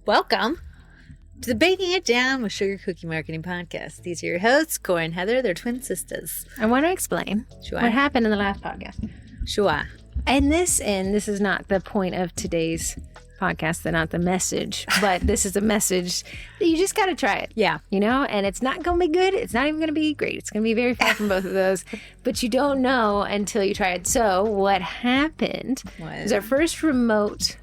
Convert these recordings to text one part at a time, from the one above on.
Welcome to the Baking It Down with Sugar Cookie Marketing Podcast. These are your hosts, Cora and Heather. They're twin sisters. I want to explain what happened in the last podcast. Sure. And this is not the point of today's podcast, not the message, but this is a message that you just got to try it. Yeah. You know, and it's not going to be good. It's not even going to be great. It's going to be very far from both of those, but you don't know until you try it. So what happened was our first remote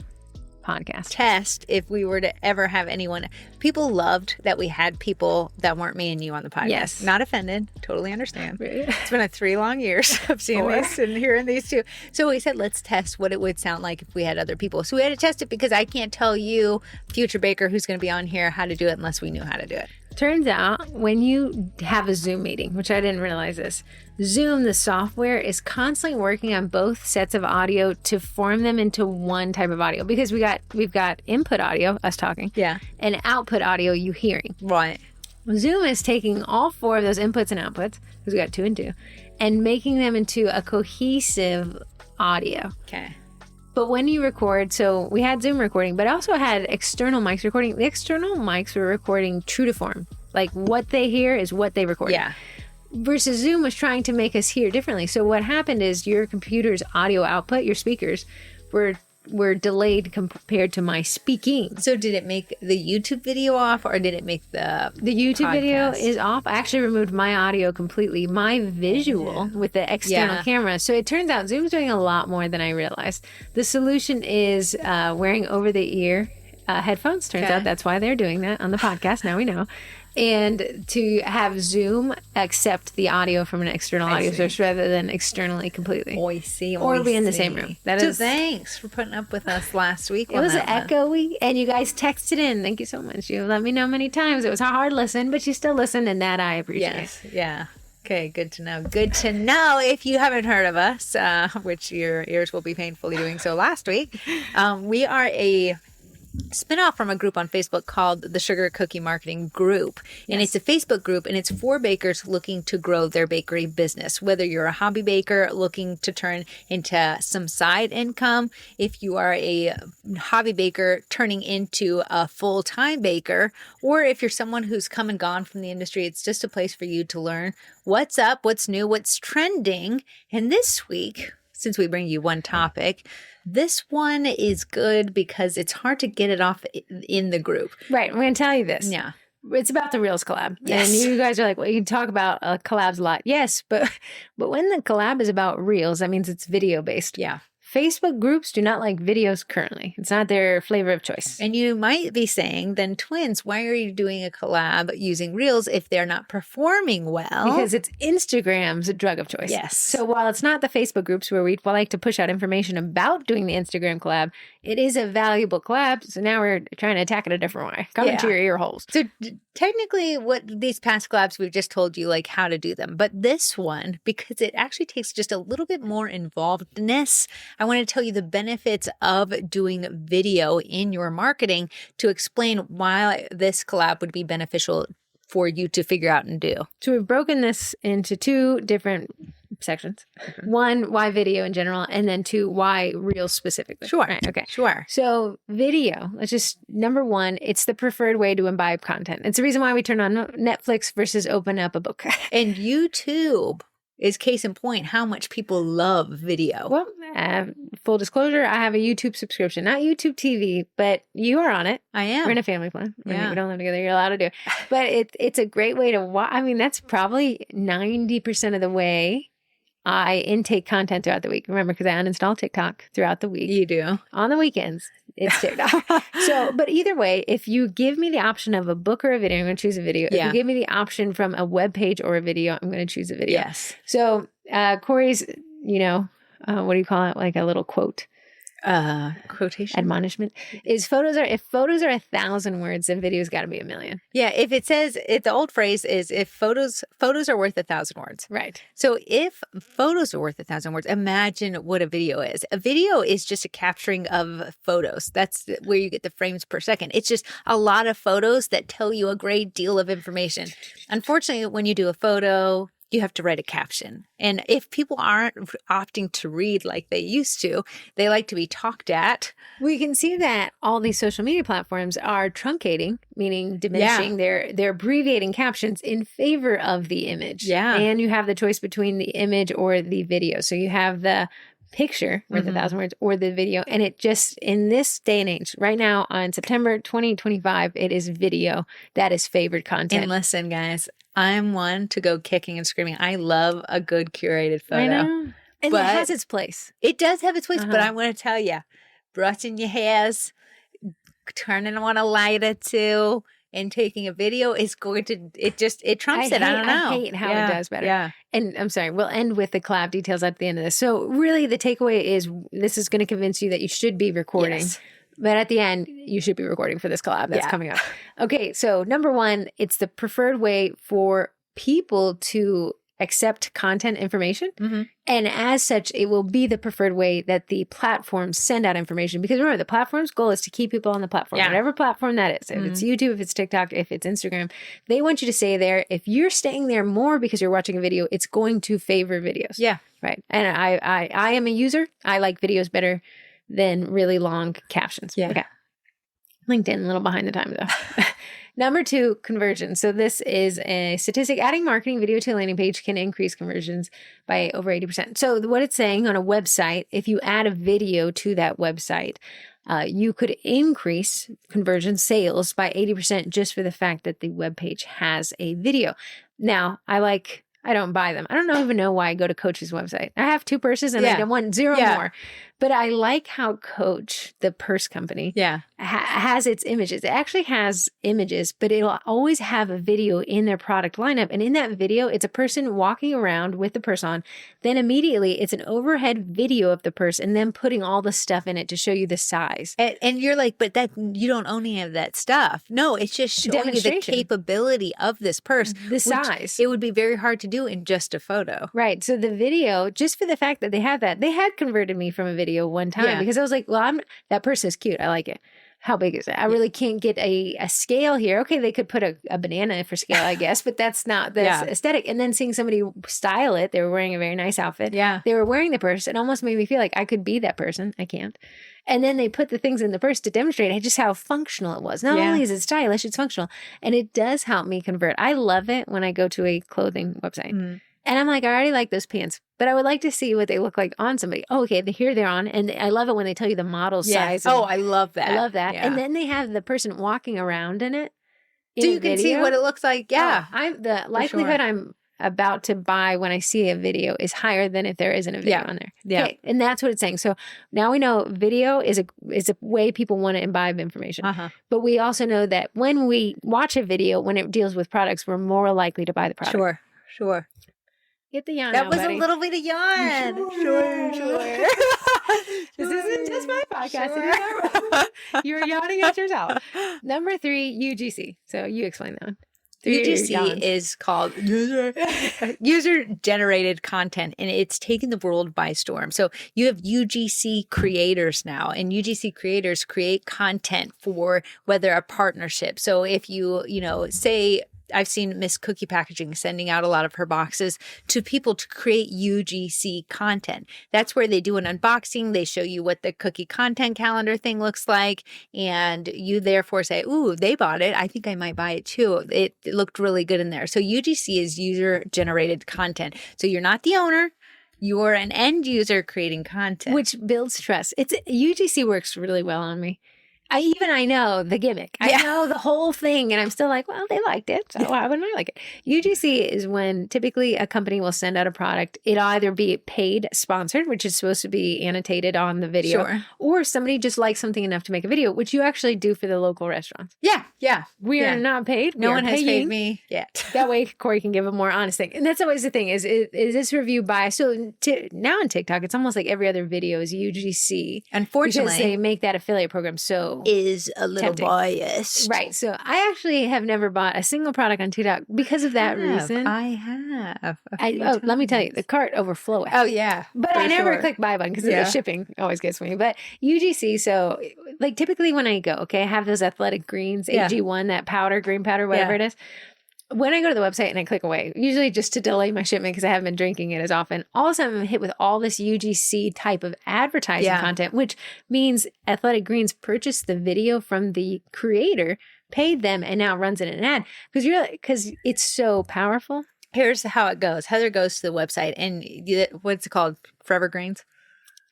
podcast test. If we were to ever have anyone, people loved that we had people that weren't me and you on the podcast. Yes. Not offended. Totally understand. Right. It's been 3 long years of seeing these and hearing these two. So we said, let's test what it would sound like if we had other people. So we had to test it because I can't tell you, future baker who's going to be on here, how to do it unless we knew how to do it. Turns out when you have a Zoom meeting, which I didn't realize this, Zoom, the software, is constantly working on both sets of audio to form them into one type of audio, because we've got input audio, us talking, and output audio, you hearing. Right. Zoom is taking all 4 of those inputs and outputs, because we got 2 and 2, and making them into a cohesive audio. Okay. But when you record, so we had Zoom recording, but I also had external mics recording. The external mics were recording true to form. Like what they hear is what they record. Yeah. Versus Zoom was trying to make us hear differently. So what happened is your computer's audio output, your speakers, were delayed compared to my speaking. So did it make the YouTube video off, or did it make the YouTube podcast? video is off? I actually removed my audio completely, my visual with the external camera. So it turns out Zoom's doing a lot more than I realized. The solution is wearing over-the-ear headphones. Turns out that's why they're doing that on the podcast. Now we know. And to have Zoom accept the audio from an external audio source rather than externally completely. Or be in the same room. So thanks for putting up with us last week. It was echoey, and you guys texted in. Thank you so much. You let me know many times. It was a hard listen, but you still listened, and that I appreciate. Yes, yeah. Okay, good to know. Good to know. If you haven't heard of us, which your ears will be painfully doing so last week, we are a spin-off from a group on Facebook called the Sugar Cookie Marketing Group. And it's a Facebook group, and it's for bakers looking to grow their bakery business. Whether you're a hobby baker looking to turn into some side income, if you are a hobby baker turning into a full-time baker, or if you're someone who's come and gone from the industry, it's just a place for you to learn what's up, what's new, what's trending. And this week, since we bring you one topic, this one is good because it's hard to get it off in the group. Right. I'm going to tell you this. Yeah. It's about the Reels Collab. Yes. And you guys are like, well, you talk about collabs a lot. Yes, but when the collab is about Reels, that means it's video based. Yeah. Facebook groups do not like videos currently. It's not their flavor of choice. And you might be saying, then twins, why are you doing a collab using Reels if they're not performing well? Because it's Instagram's drug of choice. Yes. So while it's not the Facebook groups where we like to push out information about doing the Instagram collab, it is a valuable collab. So now we're trying to attack it a different way. Come into your ear holes. So technically what these past collabs, we've just told you like how to do them. But this one, because it actually takes just a little bit more involvedness, I want to tell you the benefits of doing video in your marketing to explain why this collab would be beneficial for you to figure out and do. So we've broken this into 2 different sections. 1, why video in general, and then 2, why Reels specifically. Sure. Right, okay. Sure. So video, let's just, number 1, it's the preferred way to imbibe content. It's the reason why we turn on Netflix versus open up a book. And YouTube is case in point how much people love video. Well, full disclosure, I have a YouTube subscription, not YouTube TV, but you are on it. I am. We're in a family plan. Yeah. We don't live together. You're allowed to do it. But it's a great way to watch. I mean, that's probably 90% of the way I intake content throughout the week. Remember, because I uninstall TikTok throughout the week. You do. On the weekends, it's TikTok. But either way, if you give me the option of a book or a video, I'm going to choose a video. If you give me the option from a web page or a video, I'm going to choose a video. Yes. So Corey's, what do you call it? Like a little quote. Quotation admonishment is if photos are 1,000 words, then video's got to be 1,000,000. Yeah, if it says the old phrase is if photos are worth 1,000 words. Right. So if photos are worth 1,000 words, imagine what a video is. A video is just a capturing of photos. That's where you get the frames per second. It's just a lot of photos that tell you a great deal of information. Unfortunately, when you do a photo, you have to write a caption. And if people aren't opting to read like they used to, they like to be talked at. We can see that all these social media platforms are truncating, meaning diminishing. They're abbreviating captions in favor of the image. Yeah. And you have the choice between the image or the video. So you have the picture worth 1,000 words or the video. And it just, in this day and age, right now on September 2025, it is video that is favored content. And listen, guys, I'm one to go kicking and screaming. I love a good curated photo. I know. And but it has its place. It does have its place, but I'm going to tell you, brushing your hairs, turning on a light or two, and taking a video is going to, it trumps it. I don't know. I hate how it does better. Yeah. And I'm sorry, we'll end with the collab details at the end of this. So really the takeaway is this is going to convince you that you should be recording. Yes. But at the end, you should be recording for this collab that's coming up. Okay, so number one, it's the preferred way for people to accept content information. And as such, it will be the preferred way that the platforms send out information. Because remember, the platform's goal is to keep people on the platform, whatever platform that is. If it's YouTube, if it's TikTok, if it's Instagram, they want you to stay there. If you're staying there more because you're watching a video, it's going to favor videos. Yeah. Right. And I am a user. I like videos better than really long captions. Yeah. Okay. LinkedIn, a little behind the time though. Number two, conversion. So this is a statistic. Adding marketing video to a landing page can increase conversions by over 80%. So what it's saying on a website, if you add a video to that website, you could increase conversion sales by 80% just for the fact that the web page has a video. Now, I don't buy them. I don't even know why I go to Coach's website. I have 2 purses and I want 0 more. But I like how Coach, the purse company, has its images. It actually has images, but it'll always have a video in their product lineup. And in that video, it's a person walking around with the purse on. Then immediately, it's an overhead video of the purse and then putting all the stuff in it to show you the size. And you're like, but that you don't own any of that stuff. No, it's just showing you the capability of this purse. The size. It would be very hard to do in just a photo. Right. So the video, just for the fact that they have that, they had converted me from a video one time because I was like, well, that purse is cute. I like it. How big is it? I really can't get a scale here. Okay, they could put a banana for scale, I guess, but that's not the aesthetic. And then seeing somebody style it, they were wearing a very nice outfit. Yeah. They were wearing the purse. It almost made me feel like I could be that person. I can't. And then they put the things in the purse to demonstrate just how functional it was. Not only is it stylish, it's functional. And it does help me convert. I love it when I go to a clothing website. And I'm like, I already like those pants, but I would like to see what they look like on somebody. Oh, okay, here they're on. And I love it when they tell you the model size. Oh, I love that. I love that. Yeah. And then they have the person walking around in it. So you can see what it looks like. Yeah. The likelihood I'm about to buy when I see a video is higher than if there isn't a video on there. Yeah. Okay, and that's what it's saying. So now we know video is a way people want to imbibe information. But we also know that when we watch a video, when it deals with products, we're more likely to buy the product. Sure. Get the yarn That out, was buddy. a little bit of yarn. Sure. This isn't just my podcast. You're yawning at yourself. Number 3, UGC. So you explain that one. UGC is called user generated content, and it's taken the world by storm. So you have UGC creators now, and UGC creators create content for whether a partnership. So if you say, I've seen Miss Cookie Packaging sending out a lot of her boxes to people to create UGC content. That's where they do an unboxing. They show you what the cookie content calendar thing looks like. And you therefore say, ooh, they bought it. I think I might buy it too. It looked really good in there. So UGC is user generated content. So you're not the owner. You're an end user creating content. Which builds trust. UGC works really well on me. I know the gimmick. I know the whole thing. And I'm still like, well, they liked it. So why wouldn't I like it? UGC is when typically a company will send out a product. It'll either be paid sponsored, which is supposed to be annotated on the video. Or somebody just likes something enough to make a video, which you actually do for the local restaurants. Yeah. We are not paid. No one has paid me yet. That way Corey can give a more honest thing. And that's always the thing is this review biased? So now on TikTok, it's almost like every other video is UGC. Unfortunately. Because they make that affiliate program so is a little biased. Right. So I actually have never bought a single product on TikTok because of that reason. I have. Let me tell you, the cart overfloweth. Oh, yeah. But I never click buy button because the shipping always gets me. But UGC, so like typically when I go, I have those athletic greens, AG1, that powder, green powder, whatever it is. when I go to the website and I click away, usually just to delay my shipment because I haven't been drinking it as often, all of a sudden I'm hit with all this UGC type of advertising content, which means Athletic Greens purchased the video from the creator, paid them, and now runs it in an ad because it's so powerful. Here's how it goes. Heather goes to the website and what's it called? Forever Greens?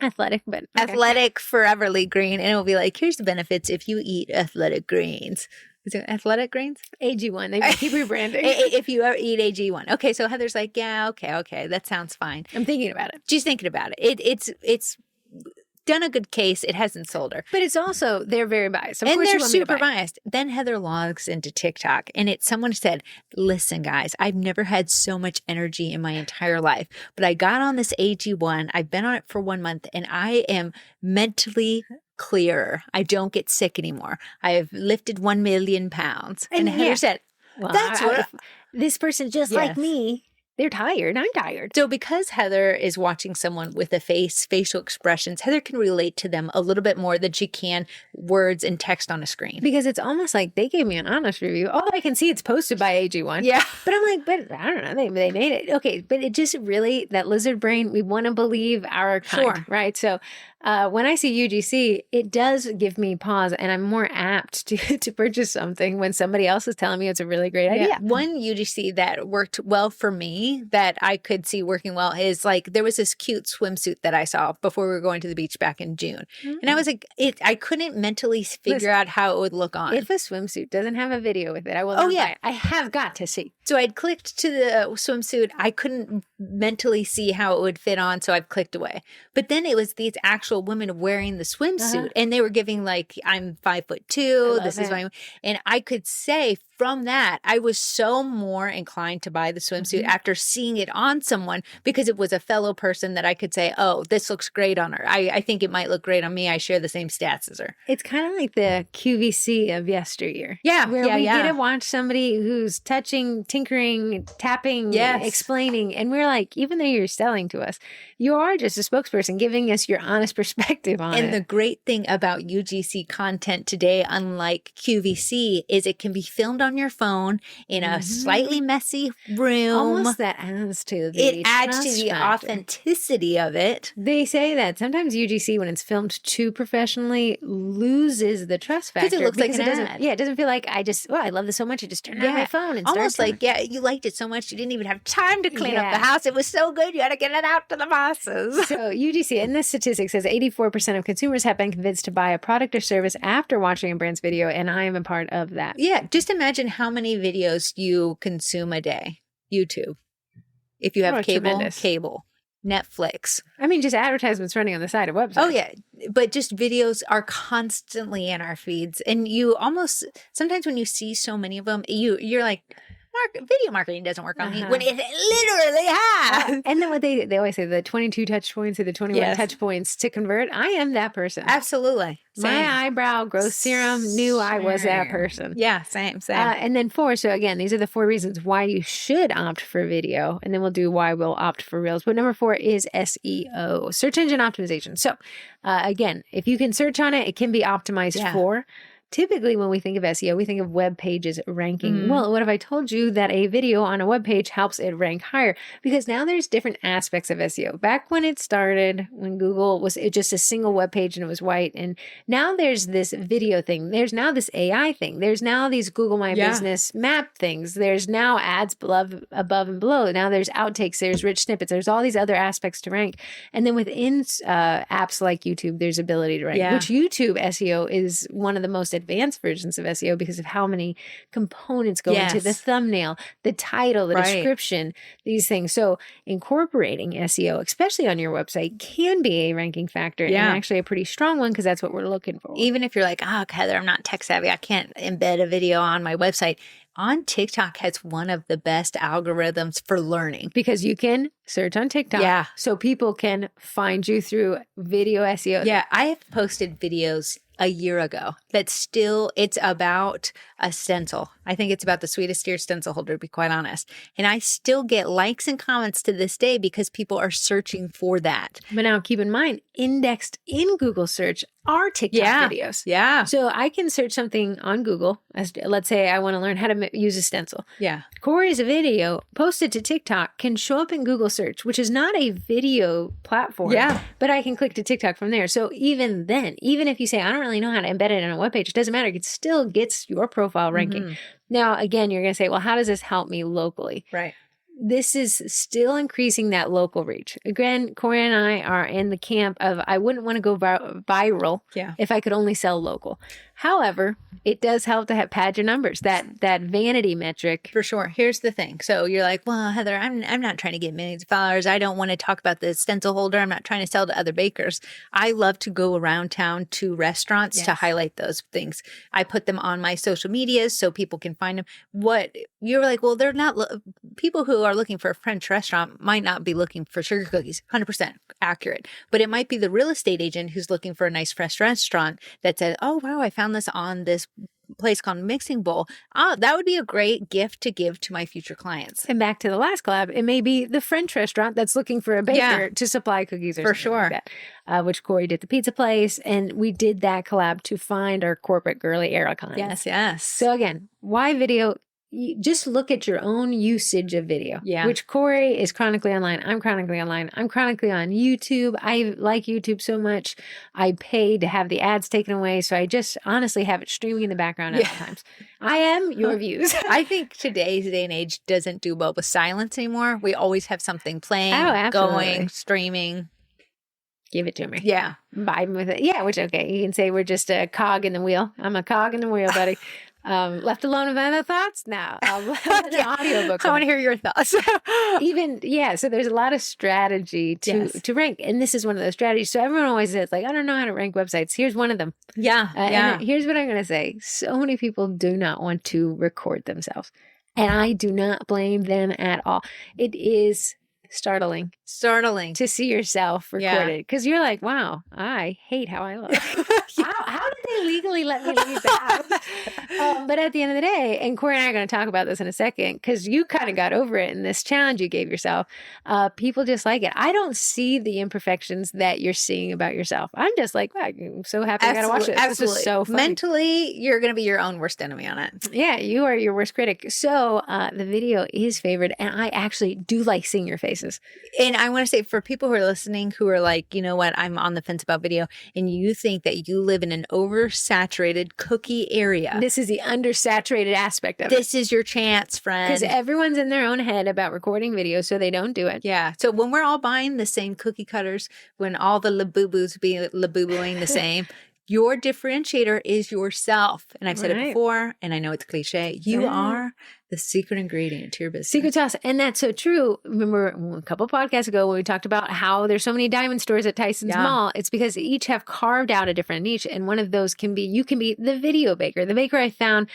Athletic, but okay. Athletic Foreverly Green. And it'll be like, here's the benefits if you eat Athletic Greens. Is it Athletic Greens? AG1. They keep rebranding. If you ever eat AG1. Okay, so Heather's like, yeah, okay. That sounds fine. I'm thinking about it. She's thinking about it. It's done a good case. It hasn't sold her. But it's also, they're very biased. And they're super biased. Then Heather logs into TikTok and someone said, listen, guys, I've never had so much energy in my entire life, but I got on this AG1. I've been on it for 1 month and I am mentally clearer. I don't get sick anymore. I have lifted 1 million pounds. And Heather said, well, that's what this person just like me. They're tired. I'm tired. So because Heather is watching someone with facial expressions, Heather can relate to them a little bit more than she can words and text on a screen. Because it's almost like they gave me an honest review. Oh, I can see it's posted by AG1. Yeah. But I'm like, but I don't know. They made it. Okay. But it just really, that lizard brain, we want to believe our kind, right? So when I see UGC, it does give me pause and I'm more apt to purchase something when somebody else is telling me it's a really great idea. One UGC that worked well for me that I could see working well is like, there was this cute swimsuit that I saw before we were going to the beach back in June. Mm-hmm. And I was like, I couldn't mentally figure out how it would look on. If a swimsuit doesn't have a video with it, I will not buy it. I have got to see. So I'd clicked to the swimsuit. I couldn't mentally see how it would fit on. So I've clicked away. But then it was these actual women wearing the swimsuit and they were giving like, I'm 5'2". This is my, and I could say from that, I was so more inclined to buy the swimsuit after seeing it on someone because it was a fellow person that I could say, oh, this looks great on her. I think it might look great on me. I share the same stats as her. It's kind of like the QVC of yesteryear. Yeah. Where we get to watch somebody who's touching, tinkering, tapping, explaining. And we're like, even though you're selling to us, you are just a spokesperson giving us your honest perspective on it. And the great thing about UGC content today, unlike QVC, is it can be filmed on your phone in a slightly messy room. Almost that adds to the authenticity of it. They say that sometimes UGC, when it's filmed too professionally, loses the trust factor. Because it looks like an ad. Yeah, it doesn't feel like I love this so much. I just turned on my phone and almost like, you liked it so much you didn't even have time to clean up the house. It was so good you had to get it out to the masses. So UGC, and this statistic says 84% of consumers have been convinced to buy a product or service after watching a brand's video, and I am a part of that. Yeah, just imagine how many videos you consume a day. YouTube. If you have cable, Netflix. I mean, just advertisements running on the side of websites. Oh, yeah. But just videos are constantly in our feeds. And you almost, sometimes when you see so many of them, you're like, video marketing doesn't work on me when it literally has. And then what they always say, the 22 touch points or the 21 touch points to convert. I am that person. Absolutely. My eyebrow growth serum knew I was that person. Yeah, same. And then 4. So again, these are the 4 reasons why you should opt for video. And then we'll do why we'll opt for Reels. But number 4 is SEO, search engine optimization. So again, if you can search on it, it can be optimized for. Typically, when we think of SEO, we think of web pages ranking. Well, what if I told you that a video on a web page helps it rank higher? Because now there's different aspects of SEO. Back when it started, when Google was just a single web page and it was white, and now there's this video thing. There's now this AI thing. There's now these Google My Business map things. There's now ads above and below. Now there's outtakes. There's rich snippets. There's all these other aspects to rank. And then within apps like YouTube, there's ability to rank, which YouTube SEO is one of the most advanced versions of SEO because of how many components go into the thumbnail, the title, the description, these things. So incorporating SEO, especially on your website, can be a ranking factor and actually a pretty strong one because that's what we're looking for. Even if you're like, oh, Heather, I'm not tech savvy. I can't embed a video on my website. On TikTok has one of the best algorithms for learning. Because you can search on TikTok. Yeah. So people can find you through video SEO. Yeah. I have posted videos a year ago that still, it's about a stencil. I think it's about the sweetest dear stencil holder, to be quite honest. And I still get likes and comments to this day because people are searching for that. But now keep in mind, indexed in Google search are TikTok videos. Yeah. So I can search something on Google. Let's say I want to learn how to use a stencil. Yeah. Corey's video posted to TikTok can show up in Google search, which is not a video platform. Yeah. But I can click to TikTok from there. So even then, even if you say, I don't really know how to embed it in a webpage, it doesn't matter. It still gets your profile ranking. Now, again, you're going to say, well, how does this help me locally? Right. This is still increasing that local reach. Again, Corey and I are in the camp of I wouldn't want to go viral if I could only sell local. However, it does help to have pad your numbers, that vanity metric. For sure. Here's the thing. So you're like, well, Heather, I'm not trying to get millions of followers. I don't want to talk about the stencil holder. I'm not trying to sell to other bakers. I love to go around town to restaurants to highlight those things. I put them on my social medias so people can find them. What you're like, well, they're not people who are looking for a French restaurant might not be looking for sugar cookies. 100% accurate. But it might be the real estate agent who's looking for a nice fresh restaurant that says, oh, wow, I found this on this place called Mixing Bowl. Oh, that would be a great gift to give to my future clients. And back to the last collab, it may be the French restaurant that's looking for a baker to supply cookies or something like that, which Corey did the pizza place. And we did that collab to find our corporate girly era clients. Yes. So again, why video? Just look at your own usage of video, which Corey is chronically online. I'm chronically online. I'm chronically on YouTube. I like YouTube so much. I pay to have the ads taken away. So I just honestly have it streaming in the background at all times. I am your views. I think today's day and age doesn't do well with silence anymore. We always have something playing, going, streaming. Give it to me. Yeah. Vibing with it. Yeah, which, okay. You can say we're just a cog in the wheel. I'm a cog in the wheel, buddy. Left alone with other thoughts? No. An audiobook. I want to hear your thoughts. So there's a lot of strategy to rank. And this is one of those strategies. So everyone always says, like, I don't know how to rank websites. Here's one of them. And here's what I'm going to say. So many people do not want to record themselves. And I do not blame them at all. It is startling to see yourself recorded because you're like, wow, I hate how I look. How did they legally let me leave the house? But at the end of the day, and Corey and I are going to talk about this in a second because you kind of got over it in this challenge you gave yourself. People just like it. I don't see the imperfections that you're seeing about yourself. I'm just like, wow, I'm so happy I got to watch it. This is so fun. Mentally, you're going to be your own worst enemy on it. Yeah, you are your worst critic. So the video is favored, and I actually do like seeing your faces. And I want to say for people who are listening who are like, you know what, I'm on the fence about video, and you think that you live in an oversaturated cookie area. This is the undersaturated aspect of it. This is your chance, friend. Because everyone's in their own head about recording videos, so they don't do it. Yeah. So when we're all buying the same cookie cutters, when all the laboo-boos be laboo-booing the same, your differentiator is yourself. And I've said it before, and I know it's cliche. You are the secret ingredient to your business. Secret sauce. And that's so true. Remember a couple podcasts ago when we talked about how there's so many diamond stores at Tyson's Mall. It's because they each have carved out a different niche. And one of those can be, you can be the video baker. The baker I found,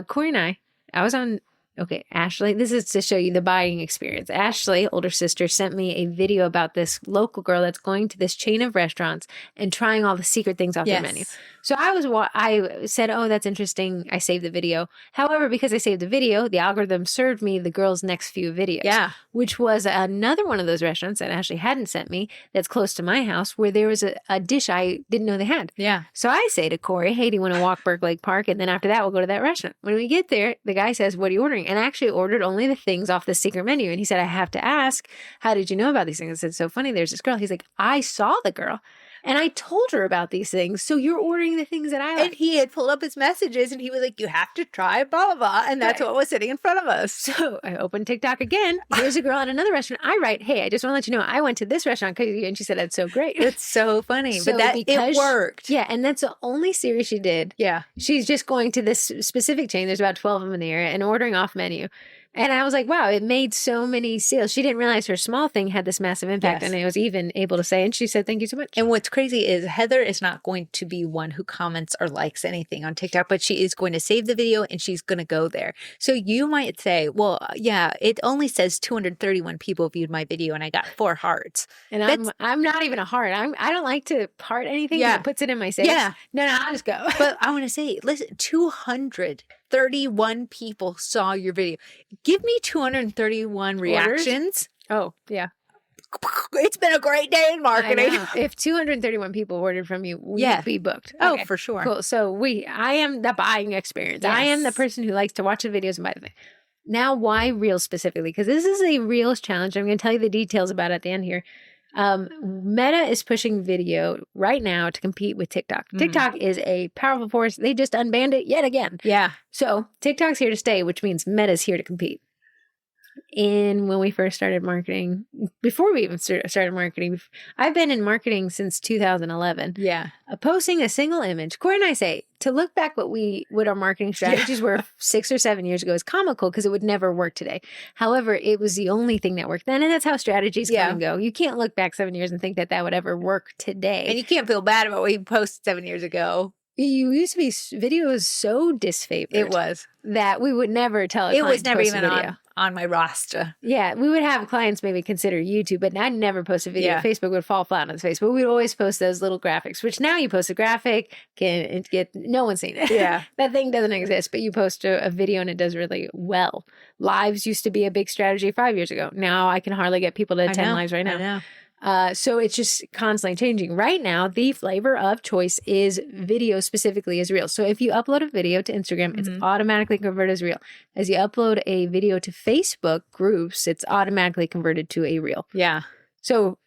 Corey and I was on... Okay, Ashley, this is to show you the buying experience. Ashley, older sister, sent me a video about this local girl that's going to this chain of restaurants and trying all the secret things off their menu. So I said, oh, that's interesting. I saved the video. However, because I saved the video, the algorithm served me the girl's next few videos, which was another one of those restaurants that Ashley hadn't sent me that's close to my house where there was a dish I didn't know they had. Yeah. So I say to Corey, hey, do you want to walk Burke Lake Park? And then after that, we'll go to that restaurant. When we get there, the guy says, what are you ordering? And I actually ordered only the things off the secret menu. And he said, I have to ask, how did you know about these things? I said, so funny, there's this girl. He's like, I saw the girl and I told her about these things. So you're ordering the things that I like. And he had pulled up his messages and he was like, you have to try blah, blah, blah. And that's what was sitting in front of us. So I opened TikTok again. Here's a girl at another restaurant. I write, hey, I just want to let you know, I went to this restaurant. And she said, that's so great. It's so funny. So but it worked. Yeah. And that's the only series she did. Yeah. She's just going to this specific chain. There's about 12 of them in the area and ordering off menu. And I was like, wow, it made so many sales. She didn't realize her small thing had this massive impact. And I was even able to say, and she said, thank you so much. And what's crazy is Heather is not going to be one who comments or likes anything on TikTok, but she is going to save the video and she's going to go there. So you might say, well, yeah, it only says 231 people viewed my video and I got 4 hearts. And I'm not even a heart. I don't like to heart anything that puts it in my saves. Yeah. No, I'll just go. But I want to say, listen, 231 people saw your video. Give me 231 reactions. Oh, yeah. it's been a great day in marketing. If 231 people ordered from you, we'd be booked. Oh, Okay, for sure. Cool. So I am the buying experience. Yes. I am the person who likes to watch the videos and buy the thing. Now, why Reels specifically? Because this is a Reels challenge. I'm going to tell you the details about it at the end here. Meta is pushing video right now to compete with TikTok. TikTok is a powerful force. They just unbanned it yet again. Yeah. So TikTok's here to stay, which means Meta's here to compete. And when we first started marketing, before we even started marketing, I've been in marketing since 2011. Yeah. Posting a single image, Corey and I say, to look back what our marketing strategies were 6 or 7 years ago is comical because it would never work today. However, it was the only thing that worked then. And that's how strategies come and go. You can't look back 7 years and think that would ever work today. And you can't feel bad about what you posted 7 years ago. You used to be, video was so disfavored. It was. That we would never tell a It client was never to post even on my roster. Yeah, we would have clients maybe consider YouTube, but I'd never post a video. Yeah. Facebook would fall flat on its face, but we'd always post those little graphics, which now you post a graphic, can get, no one's seen it. Yeah. That thing doesn't exist, but you post a video and it does really well. Lives used to be a big strategy 5 years ago. Now I can hardly get people to attend lives right now. I know. So it's just constantly changing. Right now, the flavor of choice is video, specifically as Reels. So if you upload a video to Instagram, it's automatically converted as Reel. As you upload a video to Facebook groups, it's automatically converted to a Reel. Yeah. So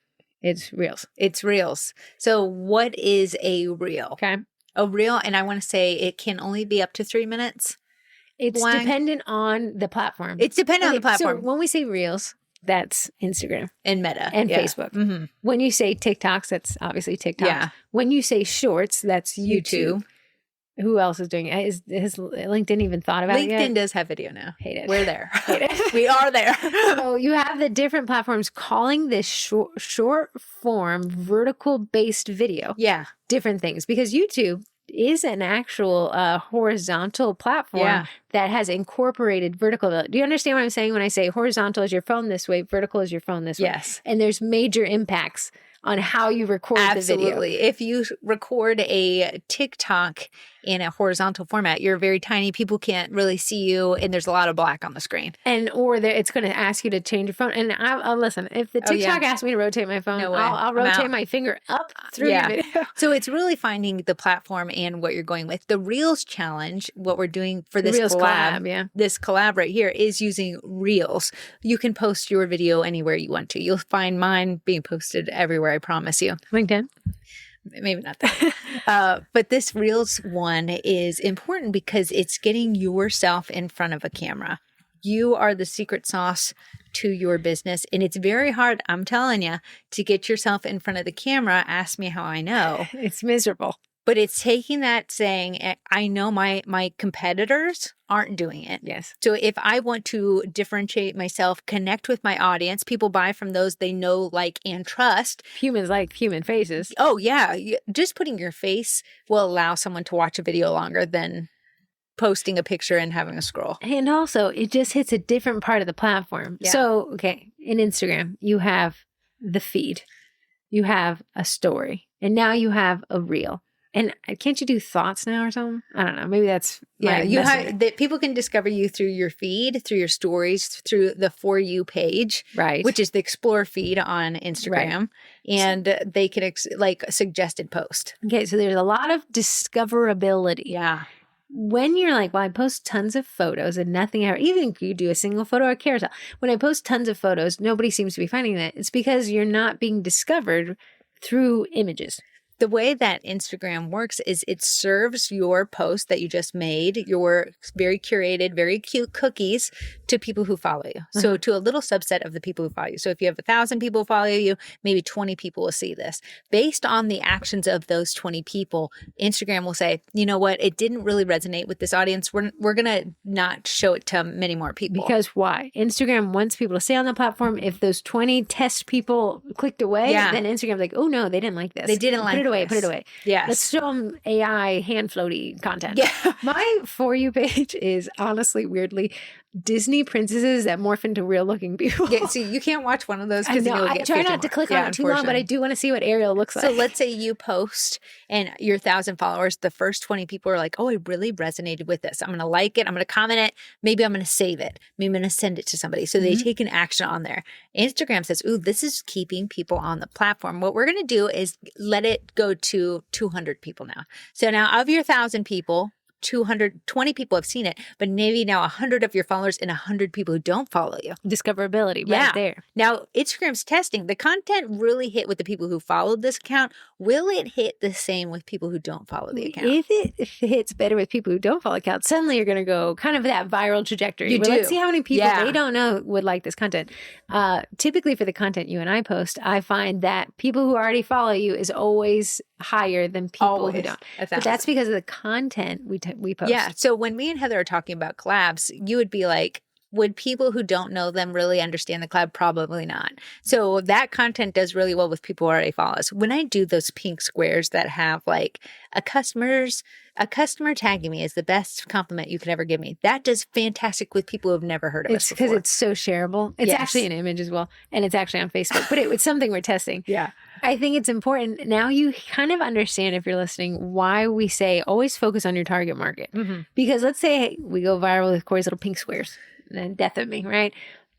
it's Reels. It's Reels. So what is a Reel? Okay. A Reel, and I want to say it can only be up to 3 minutes. It's dependent on the platform. It's dependent on the platform. So when we say Reels, that's Instagram and Meta and Facebook. When you say TikToks, that's obviously TikTok. Yeah. When you say Shorts, that's YouTube. Who else is doing it? Has LinkedIn even thought about it yet? LinkedIn does have video now. Hate it. We're there. Hate it. We are there. So you have the different platforms calling this short form vertical based video. Yeah. Different things, because YouTube is an actual horizontal platform that has incorporated vertical. Do you understand what I'm saying when I say horizontal is your phone this way, vertical is your phone this way? Yes. And there's major impacts on how you record the video. Absolutely. If you record a TikTok in a horizontal format, you're very tiny. People can't really see you, and there's a lot of black on the screen. Or it's going to ask you to change your phone. And I'll listen. If the TikTok asks me to rotate my phone, I'll rotate my finger up through the video. So it's really finding the platform and what you're going with. The Reels challenge, what we're doing for this collab, this collab right here, is using Reels. You can post your video anywhere you want to. You'll find mine being posted everywhere, I promise you. LinkedIn? Maybe not that. But this Reels one is important because it's getting yourself in front of a camera. You are the secret sauce to your business. And it's very hard, I'm telling you, to get yourself in front of the camera. Ask me how I know. It's miserable. But it's taking that saying, I know my competitors aren't doing it. Yes. So if I want to differentiate myself, connect with my audience, people buy from those they know, like, and trust. Humans like human faces. Oh, yeah. Just putting your face will allow someone to watch a video longer than posting a picture and having a scroll. And also, it just hits a different part of the platform. Yeah. So, okay, in Instagram, you have the feed, you have a story, and now you have a reel. And can't you do thoughts now or something? I don't know. Maybe that's you have that people can discover you through your feed, through your stories, through the For You page, right? Which is the Explore feed on Instagram, right. And they can like suggested post. Okay, so there's a lot of discoverability. Yeah. When you're like, well, I post tons of photos and nothing ever, even if you do a single photo or carousel. When I post tons of photos, nobody seems to be finding that. It's because you're not being discovered through images. The way that Instagram works is it serves your post that you just made, your very curated, very cute cookies to people who follow you. So to a little subset of the people who follow you. So if you have 1,000 people who follow you, maybe 20 people will see this. Based on the actions of those 20 people, Instagram will say, you know what, it didn't really resonate with this audience. We're going to not show it to many more people. Because why? Instagram wants people to stay on the platform. If those 20 test people clicked away, then Instagram's like, oh no, they didn't like this. They didn't like it. Put it away. Yes. Let's show them AI hand floaty content. Yeah. My For You page is honestly weirdly Disney princesses that morph into real looking people. Yeah, see, you can't watch one of those I because know. you'll I get try 50 not to more. click on it too long, but I do want to see what Ariel looks like. So let's say you post and your 1,000 followers, the first 20 people are like, oh, I really resonated with this. I'm going to like it. I'm going to comment it. Maybe I'm going to save it. Maybe I'm going to send it to somebody. So they take an action on there. Instagram says, ooh, this is keeping people on the platform. What we're going to do is let it go to 200 people now. So now of your 1,000 people, 220 people have seen it, but maybe now 100 of your followers and 100 people who don't follow you. Discoverability Yeah. right there. Now, Instagram's testing. The content really hit with the people who followed this account. Will it hit the same with people who don't follow the account? If it hits better with people who don't follow accounts, suddenly you're going to go kind of that viral trajectory. You do. Let's see how many people Yeah. they don't know would like this content. Typically for the content you and I post, I find that people who already follow you is always higher than people who don't. But that's because of the content we post. Yeah. So when me and Heather are talking about collabs, you would be like, would people who don't know them really understand the collab? Probably not. So that content does really well with people who already follow us. When I do those pink squares that have like a customer tagging me is the best compliment you could ever give me. That does fantastic with people who have never heard of us before. Because it's so shareable. It's actually an image as well. And it's actually on Facebook, but it's something we're testing. Yeah. I think it's important. Now you kind of understand, if you're listening, why we say always focus on your target market. Because let's say we go viral with Corey's little pink squares. And death of me, right?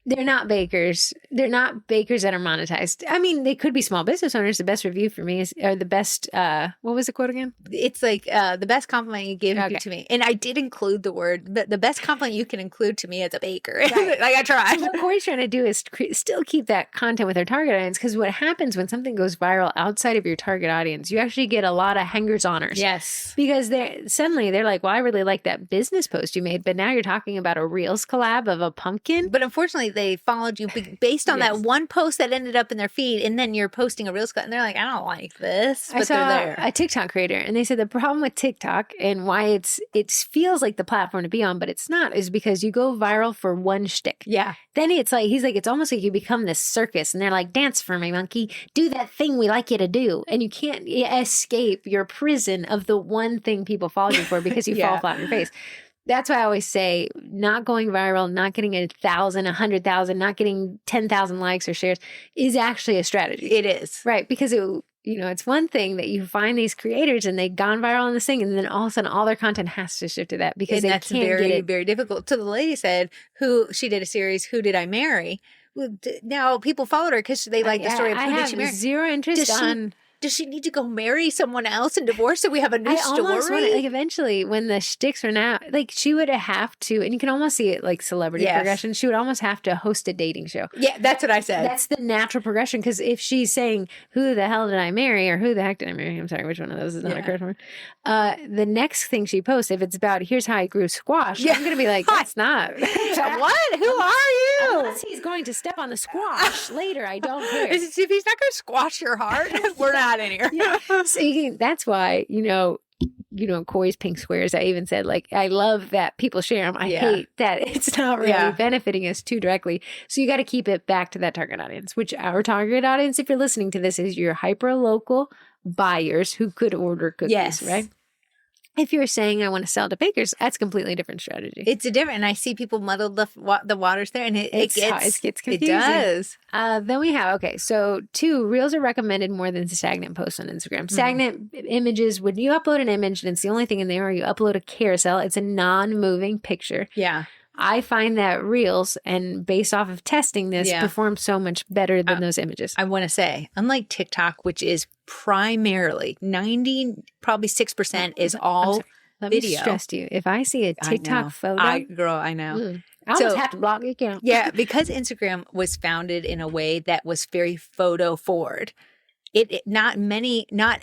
They're not bakers. They're not bakers that are monetized. I mean, they could be small business owners. The best review for me is, or the best, what was the quote again? It's like the best compliment you give to me. And I did include the word, the best compliment you can include to me as a baker. Right. Like I tried. What Corey's trying to do is still keep that content with our target audience. Because what happens when something goes viral outside of your target audience, you actually get a lot of hangers-oners. Yes. Because they're like, well, I really like that business post you made, but now you're talking about a Reels collab of a pumpkin. But unfortunately, they followed you based on that one post that ended up in their feed, and then you're posting a Reels cut, and they're like, I don't like this, but I saw they're there. A TikTok creator, and they said the problem with TikTok and why it feels like the platform to be on, but it's not, is because you go viral for one shtick. Yeah. Then he's like, it's almost like you become this circus, and they're like, dance for me, monkey. Do that thing we like you to do. And you can't escape your prison of the one thing people follow you for because you fall flat on your face. That's why I always say not going viral, not getting 1,000, 100,000, not getting 10,000 likes or shares is actually a strategy. It is. Right. Because it's one thing that you find these creators and they've gone viral on this thing, and then all of a sudden all their content has to shift to that because they that's can't very, get it. very difficult. So the lady said, she did a series, Who Did I Marry? Now people followed her because they like the story of who did she marry. Zero interest Does she need to go marry someone else and divorce so we have a new story? Eventually, when the shticks run out, she would have to, and you can almost see it like celebrity progression. She would almost have to host a dating show. Yeah, that's what I said. That's the natural progression. Because if she's saying, who the hell did I marry? Or who the heck did I marry? I'm sorry, which one of those is not a correct one? The next thing she posts, if it's about, here's how I grew squash, I'm going to be like, that's not. What? Who are you? Unless he's going to step on the squash later, I don't care. If he's not going to squash your heart, we're not in here. So that's why, Corey's pink squares, I even said, I love that people share them. I hate that it's not really benefiting us too directly. So you got to keep it back to that target audience, which our target audience, if you're listening to this, is your hyper-local buyers who could order cookies, right? If you're saying I want to sell to bakers, that's a completely different strategy. It's a different, and I see people muddle the waters there, and it gets confusing. It does. Then we have, so 2, Reels are recommended more than stagnant posts on Instagram. Stagnant images, when you upload an image and it's the only thing in there, or you upload a carousel, it's a non-moving picture. Yeah. I find that Reels, and based off of testing this, perform so much better than those images. I want to say, unlike TikTok, which is primarily probably 6% is all Let video. me stress to you, if I see a TikTok photo, I know. I almost have to block the account. Yeah, because Instagram was founded in a way that was very photo forward. Not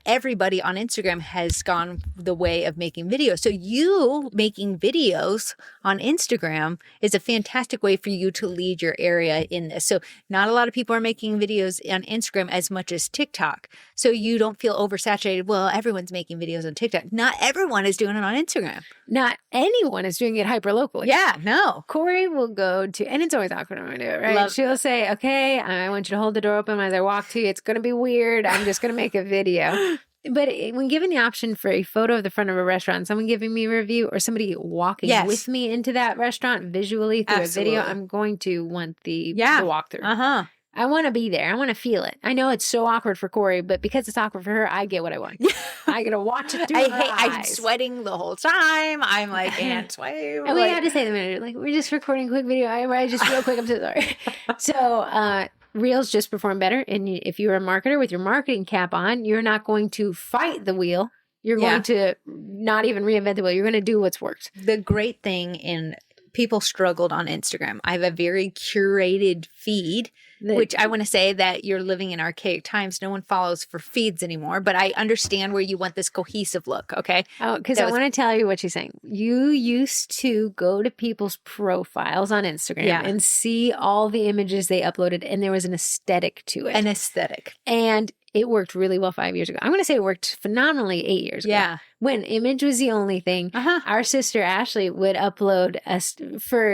everybody on Instagram has gone the way of making videos. So you making videos on Instagram is a fantastic way for you to lead your area in this. So not a lot of people are making videos on Instagram as much as TikTok. So you don't feel oversaturated. Well, everyone's making videos on TikTok. Not everyone is doing it on Instagram. Not anyone is doing it hyper locally. Yeah, no. Corey will go to, and it's always awkward when I do it, right? She'll say, okay, I want you to hold the door open as I walk to you. It's going to be weird. I'm just going to make a video. But when given the option for a photo of the front of a restaurant, someone giving me a review or somebody walking with me into that restaurant visually through a video, I'm going to want the walkthrough. Uh-huh. I want to be there. I want to feel it. I know it's so awkward for Corey, but because it's awkward for her, I get what I want. I get to watch it through her eyes. I'm sweating the whole time. I'm like, can't sweat. And we had to say to the manager, like, we're just recording a quick video. I just real quick, I'm so sorry. So, Reels just perform better. And if you're a marketer with your marketing cap on, you're not going to fight the wheel. You're going to not even reinvent the wheel. You're going to do what's worked. The great thing people struggled on Instagram. I have a very curated feed, which I want to say that you're living in archaic times. No one follows for feeds anymore, but I understand where you want this cohesive look. Okay. Oh, because I want to tell you what she's saying. You used to go to people's profiles on Instagram and see all the images they uploaded, and there was an aesthetic to it. An aesthetic. And it worked really well 5 years ago. I'm going to say it worked phenomenally 8 years ago. Yeah. When image was the only thing, our sister Ashley would upload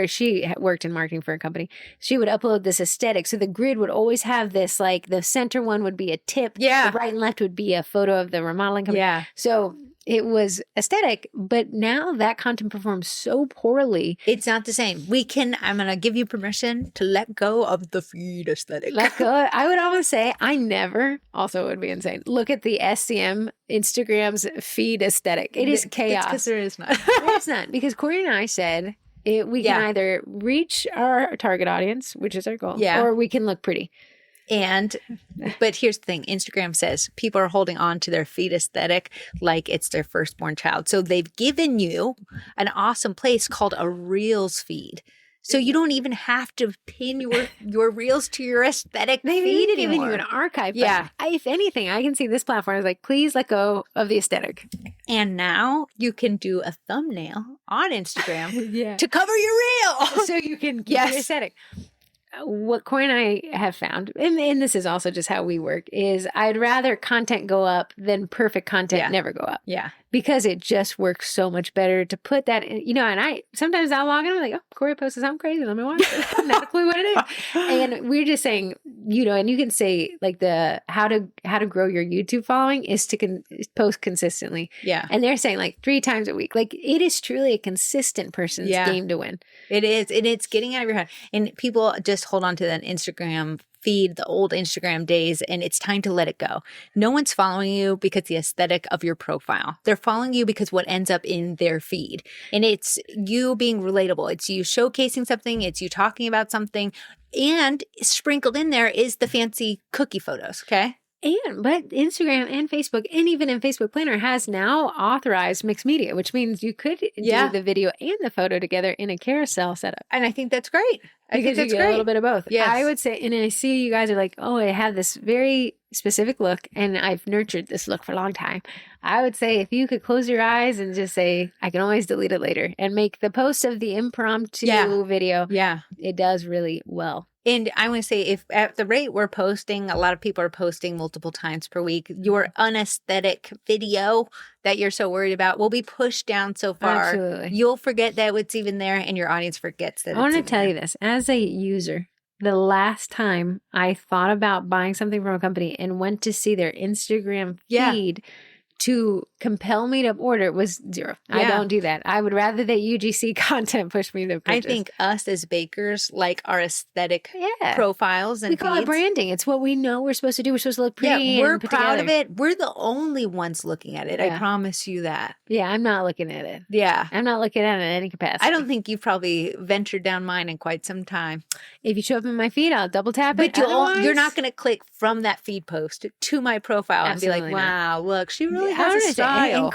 she worked in marketing for a company. She would upload this aesthetic. So the grid would always have this, like the center one would be a tip. Yeah. The right and left would be a photo of the remodeling company. Yeah. So it was aesthetic, but now that content performs so poorly. It's not the same. I'm going to give you permission to let go of the feed aesthetic. Let go. I would almost say I never, also it would be insane, look at the SCM Instagram's feed aesthetic. It is chaos. Because there is not. There is not. Because Corey and I said we can either reach our target audience, which is our goal, or we can look pretty. But here's the thing. Instagram says people are holding on to their feed aesthetic like it's their firstborn child. So they've given you an awesome place called a Reels feed. So you don't even have to pin your Reels to your aesthetic feed anymore. They've given you an archive. Yeah. If anything, I can see this platform is like, please let go of the aesthetic. And now you can do a thumbnail on Instagram to cover your reel. So you can keep your aesthetic. What Corey and I have found, and this is also just how we work, is I'd rather content go up than perfect content never go up. Yeah. Because it just works so much better to put that in, and sometimes I'll log in and I'm like, oh, Corey posted something crazy. Let me watch it. Not a clue what it is. And we're just saying, and you can say like how to grow your YouTube following is to post consistently. Yeah. And they're saying like 3 times a week. Like it is truly a consistent person's game to win. It is. And it's getting out of your head. And people just hold on to that Instagram feed, the old Instagram days, and it's time to let it go. No one's following you because the aesthetic of your profile. They're following you because what ends up in their feed. And it's you being relatable. It's you showcasing something. It's you talking about something. And sprinkled in there is the fancy cookie photos. Okay. But Instagram and Facebook, and even in Facebook Planner, has now authorized mixed media, which means you could do the video and the photo together in a carousel setup. And I think that's great. I think that's great. A little bit of both. Yes. I would say, and I see you guys are like, oh, I have this very specific look, and I've nurtured this look for a long time. I would say if you could close your eyes and just say, I can always delete it later, and make the post of the impromptu video. Yeah. It does really well. And I want to say, if at the rate we're posting, a lot of people are posting multiple times per week, your unaesthetic video that you're so worried about will be pushed down so far. Absolutely. You'll forget that it's even there, and your audience forgets that I want to tell you this. As a user, the last time I thought about buying something from a company and went to see their Instagram feed to compel me to order was 0. I don't do that. I would rather that UGC content push me to purchase. I think us as bakers like our aesthetic profiles and we call it branding. It's what we know we're supposed to do. We're supposed to look pretty. Yeah, we're proud of it. We're the only ones looking at it. I promise you that. Yeah, I'm not looking at it. Yeah. I'm not looking at it in any capacity. I don't think you've probably ventured down mine in quite some time. If you show up in my feed, I'll double tap it. But you're not going to click from that feed post to my profile and be like, wow, look, she really has a style.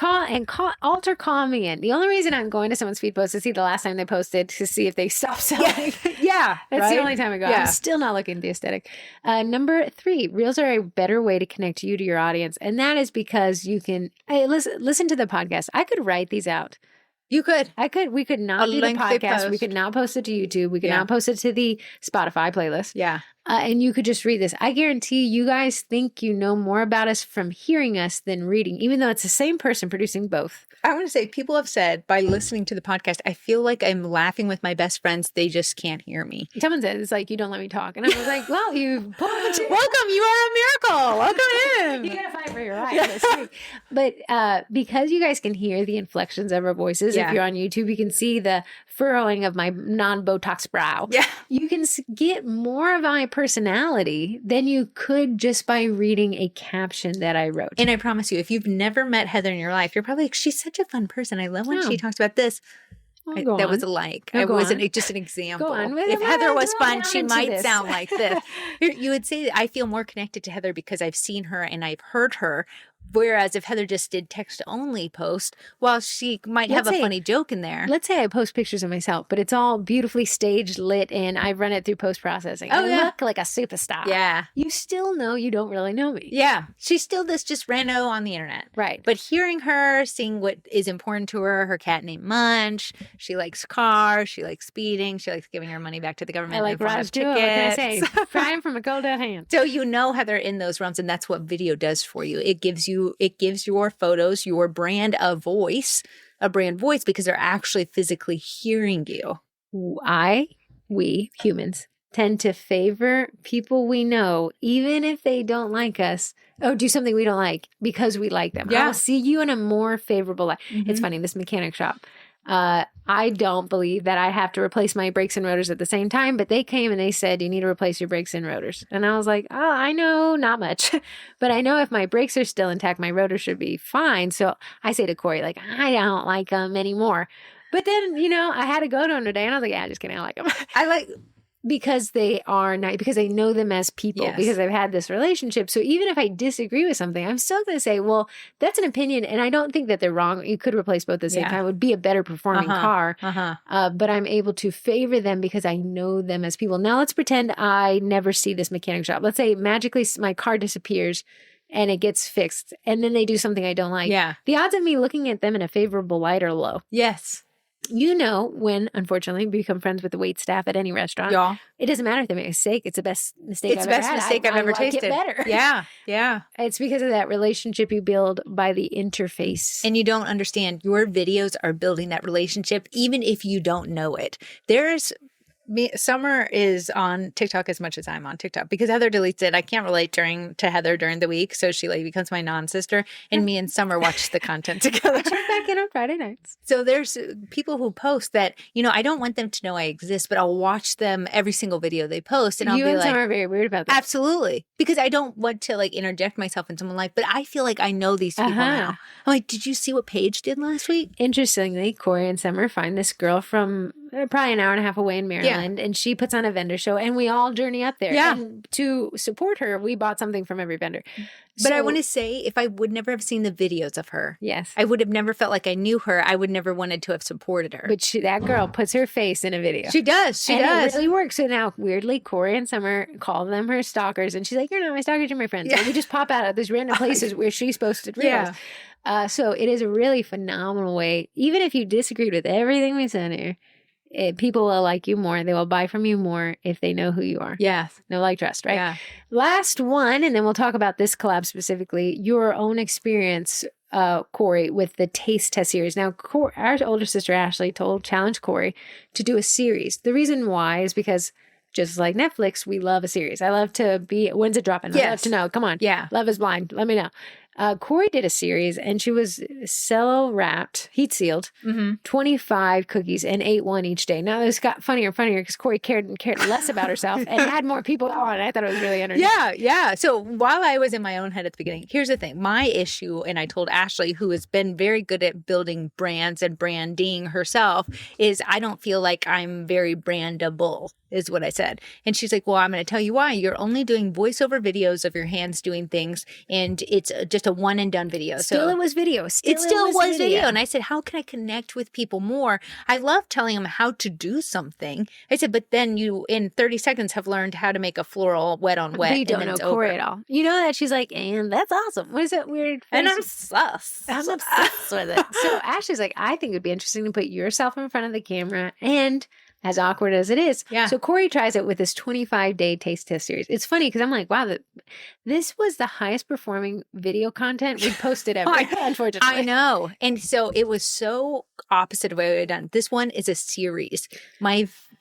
And alter call me in. The only reason I'm going to someone's feed post to see the last time they posted to see if they stopped selling. That's the only time I go. I'm still not looking at the aesthetic. Number 3, Reels are a better way to connect you to your audience. And that is because you can listen to the podcast. I could write these out. You could. I could. We could not do the podcast. We could not post it to YouTube. We could not post it to the Spotify playlist. Yeah. And you could just read this. I guarantee you guys think you know more about us from hearing us than reading, even though it's the same person producing both. I want to say, people have said by listening to the podcast, I feel like I'm laughing with my best friends. They just can't hear me. Someone said, it's like, you don't let me talk. And I was like, well, you welcome. You are a miracle. Welcome in. You got to fight for your rights. But because you guys can hear the inflections of our voices, if you're on YouTube, you can see the furrowing of my non-Botox brow. Yeah. You can get more of my personality than you could just by reading a caption that I wrote. And I promise you, if you've never met Heather in your life, you're probably like, she's such a fun person. I love when she talks about this. That was a like. I wasn't just an example. Go on. If Heather was fun, she might sound like this. You would say that I feel more connected to Heather because I've seen her and I've heard her. Whereas if Heather just did text-only post, well, she might have a funny joke in there. Let's say I post pictures of myself, but it's all beautifully staged, lit, and I run it through post-processing. I look like a superstar. Yeah. You still know you don't really know me. Yeah. She's still this just rando on the internet. Right. But hearing her, seeing what is important to her cat named Munch, she likes cars, she likes speeding, she likes giving her money back to the government. I like Raj too. What can I say? Frying from a cold dead hand. So you know Heather in those realms, and that's what video does for you. It gives your photos, your brand a brand voice, because they're actually physically hearing you. We humans tend to favor people we know, even if they don't like us, or do something we don't like because we like them. Yeah. I'll see you in a more favorable light. Mm-hmm. It's funny, this mechanic shop. I don't believe that I have to replace my brakes and rotors at the same time, but they came and they said, you need to replace your brakes and rotors. And I was like, oh, I know not much, but I know if my brakes are still intact, my rotor should be fine. So I say to Corey, like, I don't like them anymore. But then, I had to go to him today and I was like, yeah, just kidding. I like them. Because they are nice, because I know them as people, because I've had this relationship. So even if I disagree with something, I'm still going to say, well, that's an opinion. And I don't think that they're wrong. You could replace both at the same time. It would be a better performing car. But I'm able to favor them because I know them as people. Now let's pretend I never see this mechanic shop. Let's say magically my car disappears and it gets fixed. And then they do something I don't like. Yeah. The odds of me looking at them in a favorable light are low. Yes. When, unfortunately, we become friends with the wait staff at any restaurant, it doesn't matter if they make a mistake. It's the best mistake I've ever had. It's the best mistake I've ever tasted. It better. Yeah, yeah. It's because of that relationship you build by the interface. And you don't understand. Your videos are building that relationship, even if you don't know it. Summer is on TikTok as much as I'm on TikTok because Heather deletes it. I can't relate to Heather during the week, so she becomes my non-sister, and me and Summer watch the content together. I check back in on Friday nights. So there's people who post that, I don't want them to know I exist, but I'll watch them every single video they post, and I'll be like, Summer are very weird about that. Absolutely, because I don't want to interject myself in someone's life, but I feel like I know these people now. I'm like, did you see what Paige did last week? Interestingly, Corey and Summer find this girl from probably an hour and a half away in Maryland, and she puts on a vendor show, and we all journey up there. Yeah. And to support her, we bought something from every vendor. But I want to say, if I would never have seen the videos of her, yes, I would have never felt like I knew her. I would never wanted to have supported her. But that girl puts her face in a video. She does. She does. It really works. So now, weirdly, Corey and Summer call them her stalkers, and she's like, "You're not my stalkers, you're my friends." Yeah. So we just pop out of these random places where she's posted reels. Yeah. So it is a really phenomenal way, even if you disagreed with everything we said here. People will like you more. They will buy from you more if they know who you are. Yes. No, like, trust, right? Yeah. Last one, and then we'll talk about this collab specifically, your own experience, Corey, with the taste test series. Now, our older sister, Ashley, challenged Corey to do a series. The reason why is because just like Netflix, we love a series. I love to when's it dropping? I love to know. Come on. Yeah. Love is Blind. Let me know. Corey did a series, and she was cello wrapped, heat sealed, 25 cookies, and ate one each day. Now this got funnier and funnier because Corey cared less about herself and had more people on. I thought it was really entertaining. Yeah. So while I was in my own head at the beginning, here's the thing. My issue, and I told Ashley, who has been very good at building brands and branding herself, is I don't feel like I'm very brandable, is what I said. And she's like, well, I'm going to tell you why. You're only doing voiceover videos of your hands doing things, and it's just a one and done video. Still, it was video. It still was video. And I said, how can I connect with people more? I love telling them how to do something. I said, but then you, in 30 seconds, have learned how to make a floral wet on wet. But you don't know Corey at all. You know that she's like, and that's awesome. What is that weird face? And I'm obsessed with it. So Ashley's like, I think it would be interesting to put yourself in front of the camera and as awkward as it is. Yeah. So Corey tries it with this 25-day taste test series. It's funny because I'm like, wow, this was the highest performing video content we posted ever, unfortunately. I know. And so it was so opposite of what we had done. This one is a series.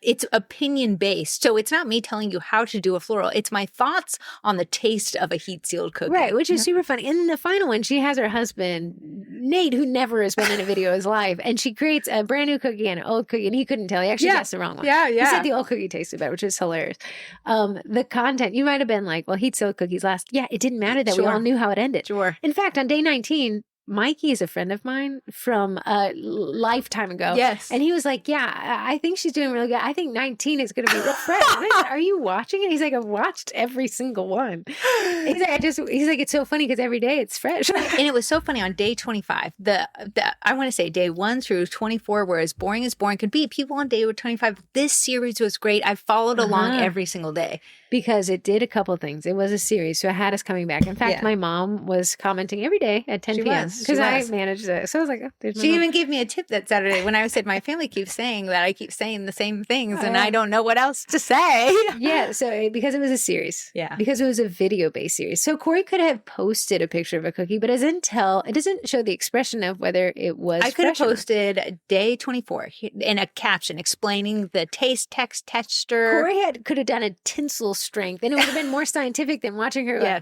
It's opinion based. So it's not me telling you how to do a floral. It's my thoughts on the taste of a heat sealed cookie. Right, which is super fun. In the final one, she has her husband, Nate, who never has been in a video in his life, and she creates a brand new cookie and an old cookie, and he couldn't tell. He actually guessed the wrong one. Yeah. He said the old cookie tasted better, which is hilarious. The content, you might have been like, well, heat sealed cookies last. Yeah, it didn't matter that we all knew how it ended. Sure. In fact, on day 19, Mikey is a friend of mine from a lifetime ago. Yes. And he was like, yeah, I think she's doing really good. I think 19 is going to be real fresh. And I said, are you watching it? He's like, I've watched every single one. He's like, it's so funny because every day it's fresh. And it was so funny on day 25, I want to say day 1 through 24 were as boring could be. People on day 25, this series was great. I followed along every single day. Because it did a couple things. It was a series, so it had us coming back. In fact, my mom was commenting every day at 10 p.m. because I managed it. So I was like, oh, there's my She mom. even gave me a tip that Saturday when I said my family keeps saying that I keep saying the same things and I don't know what else to say. Yeah, so because it was a series. Yeah. Because it was a video-based series. So Corey could have posted a picture of a cookie, but it doesn't show the expression of whether it was I could have fresh or not. posted day 24 in a caption explaining the taste, text, texture. Corey could have done a tinsel strength, and it would have been more scientific than watching her. Yeah.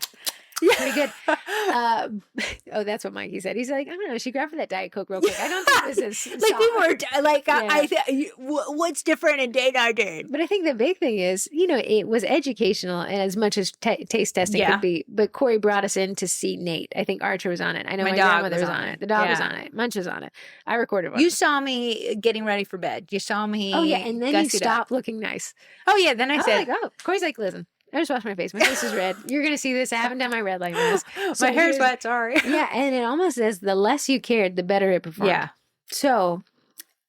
Pretty good. Oh, that's what Mikey said. He's like, I don't know. She grabbed for that Diet Coke real quick. I don't think this is like people were like, what's different in day 19? But I think the big thing is, it was educational and as much as taste testing could be. But Corey brought us in to see Nate. I think Archer was on it. I know my grandmother was on it. The dog was on it. Munch was on it. I recorded one. You saw me getting ready for bed. You saw me. Oh, yeah. And then you stopped looking nice. Oh, yeah. Then I said, Corey's like, listen. I just washed my face. My face is red. You're going to see this. I haven't done my red light mask. So my hair's wet. Sorry. Yeah. And it almost says the less you cared, the better it performed. Yeah. So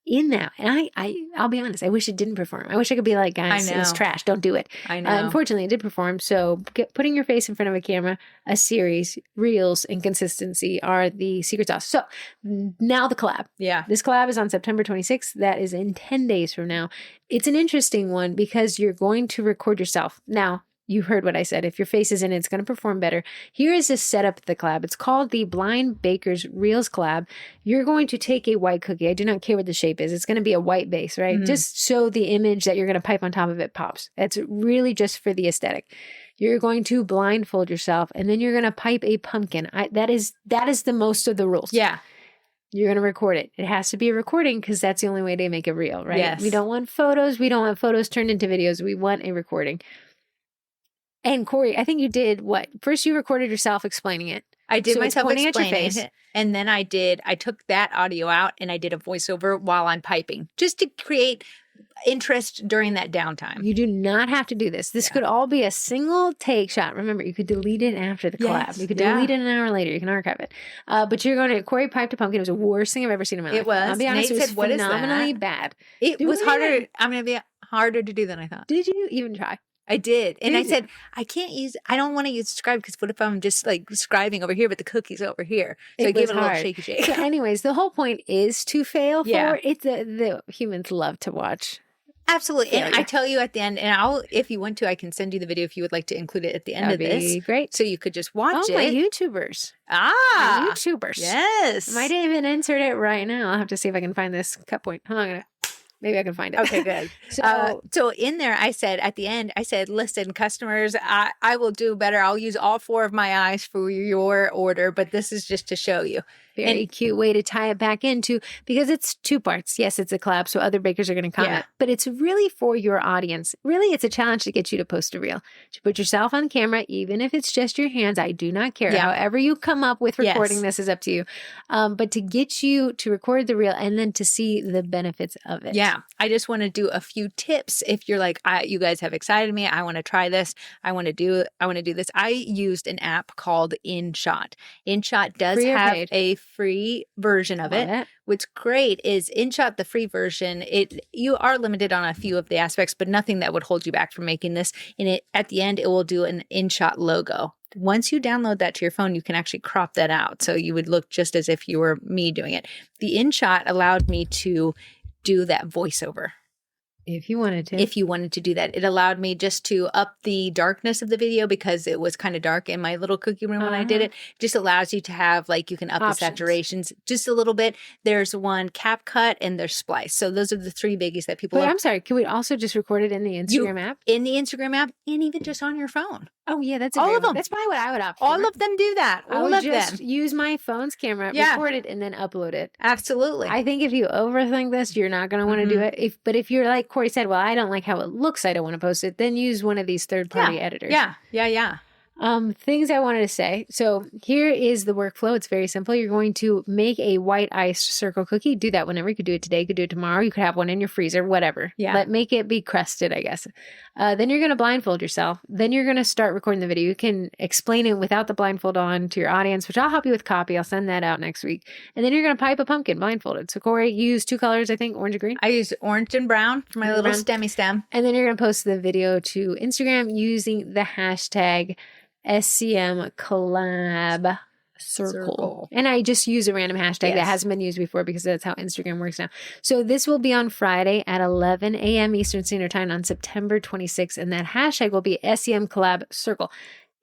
in that, and I'll be honest, I wish it didn't perform. I wish I could be like, guys, it's trash. Don't do it. I know. Unfortunately, it did perform. So putting your face in front of a camera, a series, reels, and consistency are the secret sauce. So now the collab. Yeah. This collab is on September 26th. That is in 10 days from now. It's an interesting one because you're going to record yourself. Now, you heard what I said. If your face is in it, it's going to perform better. Here is the setup of the collab. It's called the Blind Baker's Reels Collab. You're going to take a white cookie. I do not care what the shape is. It's going to be a white base, right? Mm-hmm. Just so the image that you're going to pipe on top of it pops. It's really just for the aesthetic. You're going to blindfold yourself, and then you're going to pipe a pumpkin. That is the most of the rules. Yeah. You're going to record it. It has to be a recording because that's the only way to make a reel, right? Yes. We don't want photos. We don't want photos turned into videos. We want a recording. And Corey, I think you did what? First, you recorded yourself explaining it. I did myself pointing explaining at your face. it. And then I took that audio out and I did a voiceover while I'm piping just to create interest during that downtime. You do not have to do this. This could all be a single take shot. Remember, you could delete it after the collab. Yes. You could delete it an hour later. You can archive it. But you're going to, Corey piped a pumpkin. It was the worst thing I've ever seen in my life. It was. I'll be honest, Nate it was said, "What is that?" phenomenally bad. It was harder. I'm going to be harder to do than I thought. Did you even try? I did. And I said, I don't want to use scribe because what if I'm just like scribing over here, but the cookie's over here? So I gave it a little shaky shake. So anyways, the whole point is to fail for it. The humans love to watch. Absolutely. Failure. And I tell you at the end, and if you want to, I can send you the video if you would like to include it at the end of this. That'd be great. So you could just watch it. My YouTubers. My YouTubers. Yes. Might even insert it right now. I'll have to see if I can find this cut point. Hold on. Maybe I can find it. Okay, good. So in there, I said, at the end, listen, customers, I will do better. I'll use all 4 of my eyes for your order, but this is just to show you. Very cute way to tie it back into, because it's 2 parts. Yes, it's a collab, so other bakers are going to comment, but it's really for your audience. Really, it's a challenge to get you to post a reel, to put yourself on camera, even if it's just your hands. I do not care. However you come up with recording this is up to you. But to get you to record the reel and then to see the benefits of it. Yeah. I just want to do a few tips. If you're like, you guys have excited me. I want to try this. I want to do this. I used an app called InShot. InShot does have a free version of it. What's great is InShot, the free version, you are limited on a few of the aspects, but nothing that would hold you back from making this. And at the end, it will do an InShot logo. Once you download that to your phone, you can actually crop that out. So you would look just as if you were me doing it. The InShot allowed me to do that voiceover. If you wanted to. If you wanted to do that. It allowed me just to up the darkness of the video because it was kind of dark in my little cookie room when I did it. Just allows you to have, like, you can up Options. the saturations just a little bit. There's one cap cut and there's splice. So those are the three biggies that people Wait, I'm sorry. Can we also just record it in the Instagram app? In the Instagram app and even just on your phone. Oh, yeah, that's all of them. That's probably what I would opt for. All of them do that. All of them. Use my phone's camera, record it, and then upload it. Absolutely. I think if you overthink this, you're not going to want to do it. But if you're like Corey said, well, I don't like how it looks, I don't want to post it, then use one of these third-party editors. Yeah. Things I wanted to say. So here is the workflow. It's very simple. You're going to make a white ice circle cookie. Do that whenever. You could do it today. You could do it tomorrow. You could have one in your freezer, whatever. Yeah. Make it be crusted, I guess. Then you're going to blindfold yourself. Then you're going to start recording the video. You can explain it without the blindfold on to your audience, which I'll help you with copy. I'll send that out next week. And then you're going to pipe a pumpkin blindfolded. So Corey, you use 2 colors, I think, orange and green. I use orange and brown for my little stemmy stem. And then you're going to post the video to Instagram using the hashtag SCM Collab Circle. And I just use a random hashtag that hasn't been used before because that's how Instagram works now. So this will be on Friday at 11 a.m. Eastern Standard Time on September 26th. And that hashtag will be SCM Collab Circle.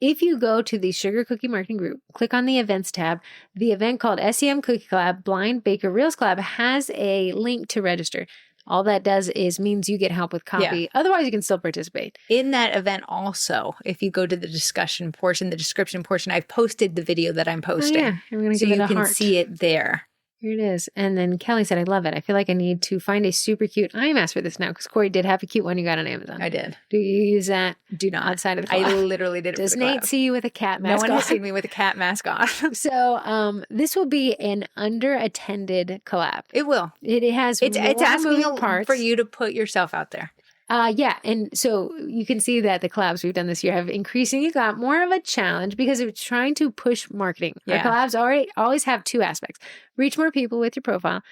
If you go to the Sugar Cookie Marketing Group, click on the events tab, the event called SCM Cookie Collab Blind Baker Reels Collab has a link to register. All that does is means you get help with copy. Yeah. Otherwise, you can still participate. In that event also, if you go to the discussion portion, the description portion, I've posted the video that I'm posting. I'm going to so give it a you can heart. see it there. Here it is. And then Kelly said, I love it. I feel like I need to find a super cute eye mask for this now because Corey did have a cute one you got on Amazon. I did. Do you use that? Do not. Outside of the collab? I literally did it. Does Nate see you with a cat mask on? No one has seen me with a cat mask on. So this will be an under-attended collab. It will. It has it's asking parts for you to put yourself out there. Yeah. And so you can see that the collabs we've done this year have increasingly got more of a challenge because of trying to push marketing. Our collabs always have 2 aspects. Reach more people with your profile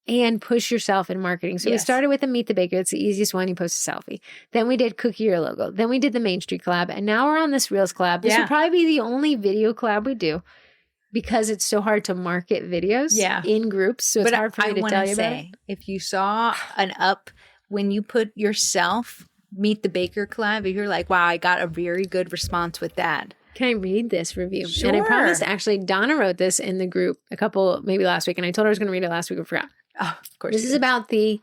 and push yourself in marketing. So we started with the Meet the Baker. It's the easiest one. You post a selfie. Then we did Cookie Your Logo. Then we did the Main Street Collab. And now we're on this Reels Collab. This will probably be the only video collab we do because it's so hard to market videos in groups. So it's hard for me to tell you about it. If you saw an up when you put yourself Meet the Baker Collab, if you're like, wow, I got a very good response with that. Can I read this review? Sure. And I promised, actually, Donna wrote this in the group maybe last week, and I told her I was going to read it last week, I forgot. Oh, of course. This is about the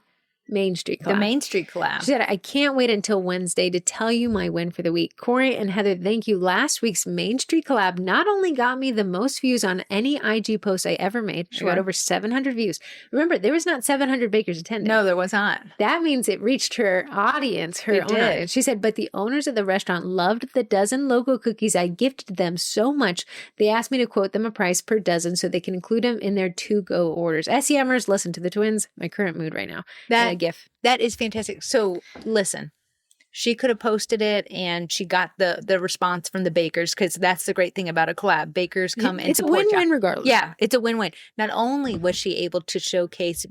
Main Street Collab. The Main Street Collab. She said, I can't wait until Wednesday to tell you my win for the week. Corey and Heather, thank you. Last week's Main Street Collab not only got me the most views on any IG post I ever made, I got over 700 views. Remember, there was not 700 bakers attending. No, there was not. That means it reached her audience, her own audience. She said, but the owners of the restaurant loved the dozen logo cookies. I gifted them so much. They asked me to quote them a price per dozen so they can include them in their to-go orders. SEMers, listen to the twins. My current mood right now. That GIF. That is fantastic. So listen, she could have posted it and she got the response from the bakers because that's the great thing about a collab. Bakers come and support you. It's a win-win regardless. Yeah, it's a win-win. Not only was she able to showcase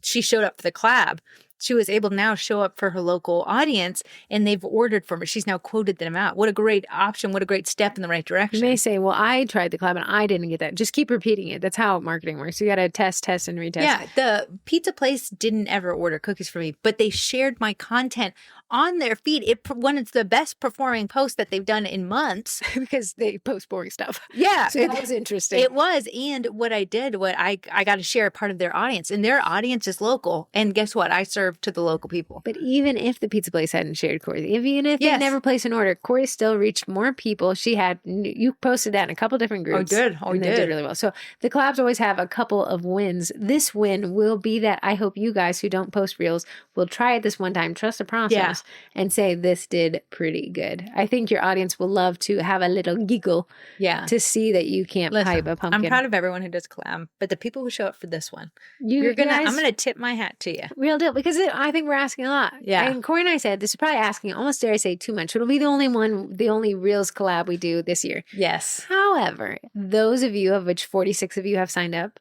she showed up for the collab, she was able to now show up for her local audience and they've ordered from her. She's now quoted them out. What a great option. What a great step in the right direction. You may say, well, I tried the collab and I didn't get that. Just keep repeating it. That's how marketing works. You got to test, and retest. Yeah. The pizza place didn't ever order cookies for me, but they shared my content on their feed. When it's the best performing post that they've done in months. Because they post boring stuff. Yeah. So that was interesting. It was. And what I did, I got to share a part of their audience and their audience is local. And guess what? I serve to the local people. But even if the pizza place hadn't shared Corey, even if they never placed an order, Corey still reached more people. You posted that in a couple different groups. Oh, you did. They did really well. So the collabs always have a couple of wins. This win will be that I hope you guys who don't post reels will try it this one time, trust the process, and say this did pretty good. I think your audience will love to have a little giggle to see that you can't pipe a pumpkin. I'm proud of everyone who does collab, but the people who show up for this one, I'm gonna tip my hat to you. Real deal, because I think we're asking a lot. Yeah. And Corey and I said this is probably asking, almost dare I say, too much. It'll be the only Reels collab we do this year. Yes. However, those of you, of which 46 of you have signed up,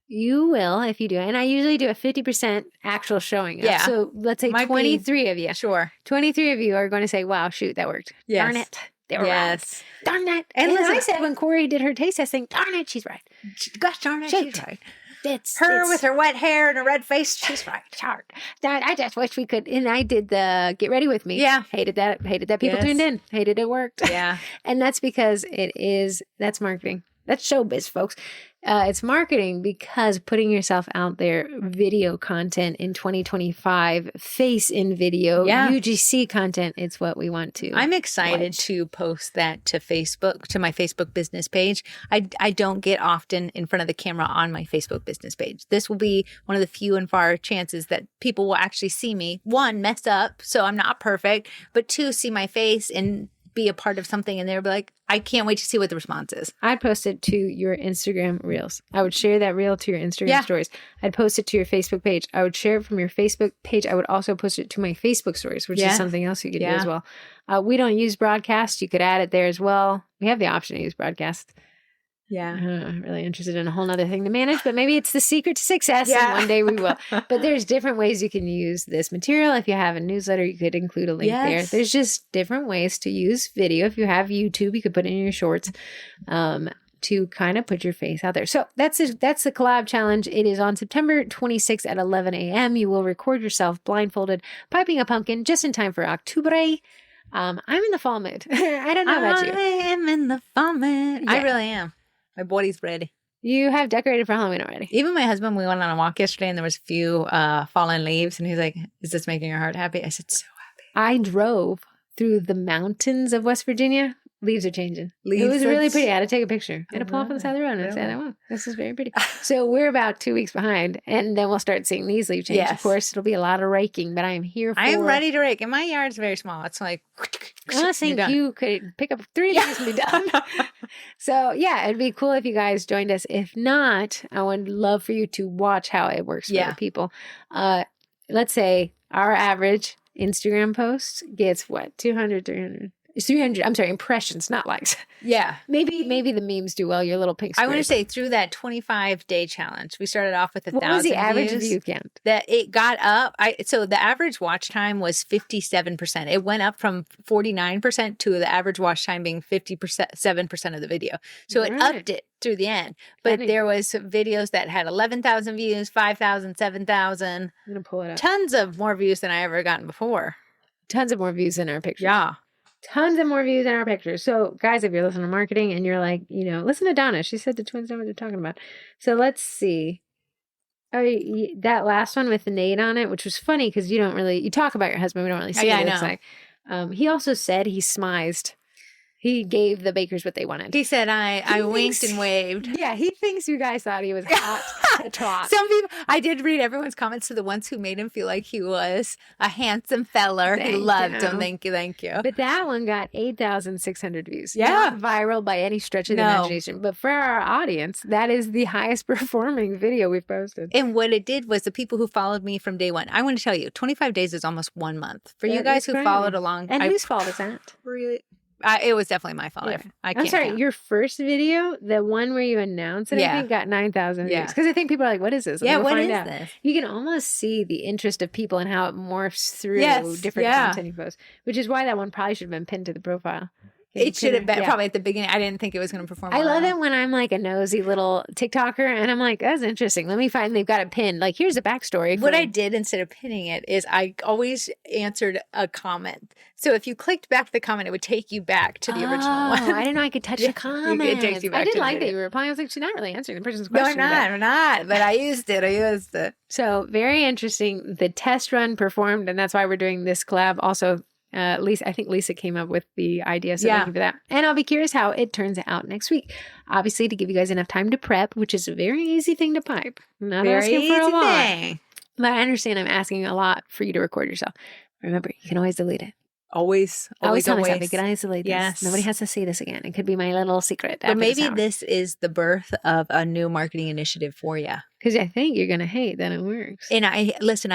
you will, if you do. And I usually do a 50% actual showing up. Yeah. So let's say 23 of you. Sure. 23 of you are going to say, wow, shoot, that worked. Yes. Darn it. They were right. Darn it. And listen, I said when Corey did her taste testing, darn it, she's right. Gosh darn it, she's right. her with her wet hair and her red face. She's right. Hard. I just wish we could. And I did the Get Ready With Me. Yeah. Hated that people tuned in. Hated it worked. Yeah. And that's because that's marketing. That's showbiz, folks. It's marketing because putting yourself out there, video content in 2025, face in video, UGC content, it's what we want to. I'm excited to post that to Facebook, to my Facebook business page. I don't get often in front of the camera on my Facebook business page. This will be one of the few and far chances that people will actually see me. One, mess up, so I'm not perfect, but two, see my face and be a part of something, and they'll be like, I can't wait to see what the response is. I'd post it to your Instagram reels. I would share that reel to your Instagram stories. I'd post it to your Facebook page. I would share it from your Facebook page. I would also post it to my Facebook stories, which is something else you could do as well. We don't use broadcast. You could add it there as well. We have the option to use broadcast. Yeah. I'm really interested in a whole nother thing to manage, but maybe it's the secret to success and one day we will. But there's different ways you can use this material. If you have a newsletter, you could include a link there. There's just different ways to use video. If you have YouTube, you could put it in your shorts to kind of put your face out there. So that's the collab challenge. It is on September 26th at 11 a.m. You will record yourself blindfolded, piping a pumpkin just in time for Octubre. I'm in the fall mood. I don't know about you. I am in the fall mood. I really am. My body's ready. You have decorated for Halloween already. Even my husband, we went on a walk yesterday and there was a few fallen leaves and he's like, is this making your heart happy? I said, so happy. I drove through the mountains of West Virginia. Leaves are changing. It was really pretty. I had to take a picture. I had to pull off on the side of the road and I said, oh, this is very pretty. So we're about 2 weeks behind and then we'll start seeing these leaves change. Of course, it'll be a lot of raking, but I am here for I am ready to rake. And my yard's very small. It's like, I think you could pick up 3 days and be done. So yeah, it'd be cool if you guys joined us. If not, I would love for you to watch how it works for the people. Let's say our average Instagram post gets what? 200, 300. It's 300, I'm sorry, impressions, not likes. Yeah. Maybe the memes do well, your little pink squares. I want to say through that 25-day challenge, we started off with 1,000 What was the average views. view count? That it got up. So the average watch time was 57%. It went up from 49% to the average watch time being 57% of the video. So it upped it through the end. But there was videos that had 11,000 views, 5,000, 7,000. I'm going to pull it up. Tons of more views than I ever gotten before. Tons of more views in our pictures. Yeah. Tons of more views in our pictures. So, guys, if you're listening to marketing and you're like, listen to Donna. She said the twins know what they're talking about. So, let's see. That last one with the Nate on it, which was funny because you talk about your husband. We don't really see what it looks like. He also said he smized. He gave the bakers what they wanted. He said, I winked and waved. Yeah, he thinks you guys thought he was hot to talk. Some people, I did read everyone's comments to the ones who made him feel like he was a handsome feller. He loved him. Thank you. But that one got 8,600 views. Yeah. Not viral by any stretch of the imagination. But for our audience, that is the highest performing video we've posted. And what it did was the people who followed me from day one, I want to tell you, 25 days is almost 1 month. For you guys who followed along. And whose fault is that? Really? It was definitely my fault. Yeah. I'm sorry, count. your first video, the one where you announced it, I think got 9,000 views. Because I think people are like, what is this? What is this? You can almost see the interest of people and how it morphs through different content you post, which is why that one probably should have been pinned to the profile. It should have been probably at the beginning. I didn't think it was going to perform. I love it when I'm like a nosy little TikToker and I'm like, that's interesting. Let me find, they've got it pinned. Like, here's a backstory. What I did instead of pinning it is I always answered a comment. So if you clicked back the comment, it would take you back to the original one. I didn't know I could touch the comment. It takes you back I did to like the that video. you were replying. I was like, she's not really answering the person's question. No, I'm not. But I used it. So very interesting. The test run performed, and that's why we're doing this collab. Also, Lisa, I think Lisa came up with the idea, so thank you for that. And I'll be curious how it turns out next week. Obviously, to give you guys enough time to prep, which is a very easy thing to pipe. Not asking for a lot. But I understand I'm asking a lot for you to record yourself. Remember, you can always delete it. Always tell myself, you can isolate this. Yes. Nobody has to see this again. It could be my little secret. But maybe this is the birth of a new marketing initiative for you. Because I think you're going to hate that it works. And I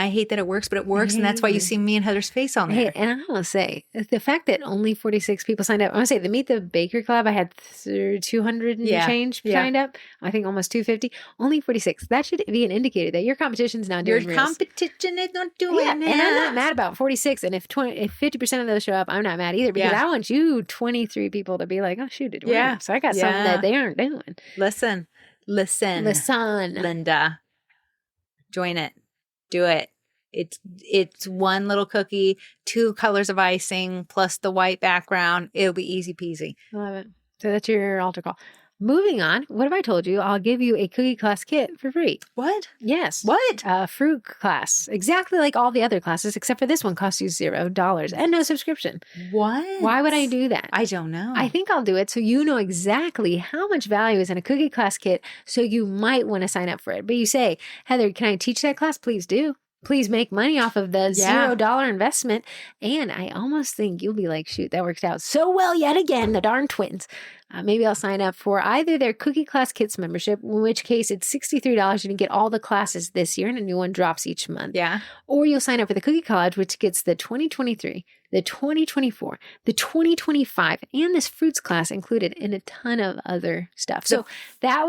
hate that it works, but it works. And that's why you see me and Heather's face on there. And I want to say, the fact that only 46 people signed up. I want to say, the Meet the Baker Collab, I had 200 and change signed up. I think almost 250. Only 46. That should be an indicator that your competition's not doing Your competition is not doing it. And I'm not mad about 46. And if 50% of those show up, I'm not mad either. Because I want you 23 people to be like, oh, shoot, it worked. So I got something that they aren't doing. Listen. Listen, Linda, join it. Do it. It's one little cookie, 2 colors of icing, plus the white background. It'll be easy peasy. I love it. So that's your altar call. Moving on, what have I told you? I'll give you a cookie class kit for free. What? Yes. What? Fruit class. Exactly like all the other classes, except for this one costs you $0 and no subscription. What? Why would I do that? I don't know. I think I'll do it so you know exactly how much value is in a cookie class kit, so you might want to sign up for it. But you say, Heather, can I teach that class? Please do. Please make money off of the $0 investment. And I almost think you'll be like, shoot, that worked out so well yet again, the darn twins. Maybe I'll sign up for either their Cookie Class Kits membership, in which case it's $63 and you get all the classes this year and a new one drops each month. Yeah. Or you'll sign up for the Cookie College, which gets the 2023, the 2024, the 2025, and this fruits class included in a ton of other stuff. So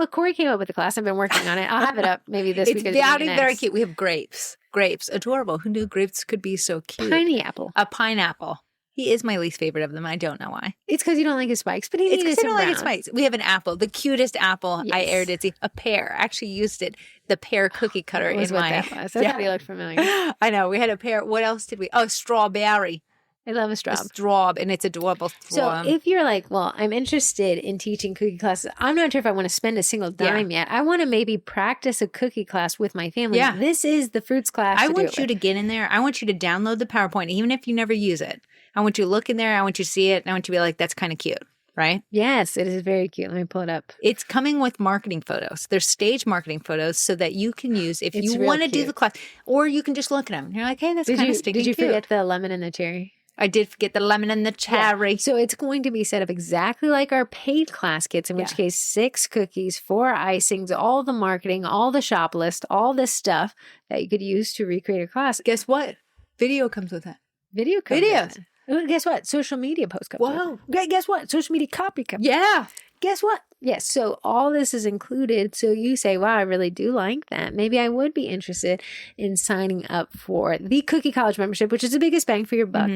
Corey came up with the class. I've been working on it. I'll have it up maybe this week. It's very cute. We have grapes. Grapes. Adorable. Who knew grapes could be so cute? Pineapple. A pineapple. He is my least favorite of them. I don't know why. It's because you don't like his spikes, but he it's needed because I some don't brown. like his spikes. We have an apple, the cutest apple Yes. I ever did see. A pear. I actually used it. The pear cookie cutter That was in what my. that was. I thought he looked familiar. I know. We had a pear. What else did we? Oh, strawberry. I love a A straw. straw, and it's adorable. So if you're like, well, I'm interested in teaching cookie classes, I'm not sure if I want to spend a single dime yet. I want to maybe practice a cookie class with my family. Yeah. This is the fruits class. I want you to get in there. I want you to download the PowerPoint, even if you never use it. I want you to look in there. I want you to see it. And I want you to be like, that's kind of cute, right? Yes, it is very cute. Let me pull it up. It's coming with marketing photos. There's stage marketing photos so that you can use if It's you real want to do cute. the class, or you can just look at them. And you're like, hey, that's kind of stinking Did you cute. forget the lemon and the cherry? I did forget the lemon and the cherry. Yeah. So it's going to be set up exactly like our paid class kits, in which case 6 cookies, 4 icings, all the marketing, all the shop list, all this stuff that you could use to recreate a class. Guess what? Video comes with it. Video comes Videos. with it. Guess what? Social media post comes Whoa. with it. Guess what? Social media copy comes with it. Yeah. Guess what? Yes. So all this is included. So you say, wow, I really do like that. Maybe I would be interested in signing up for the Cookie College membership, which is the biggest bang for your buck,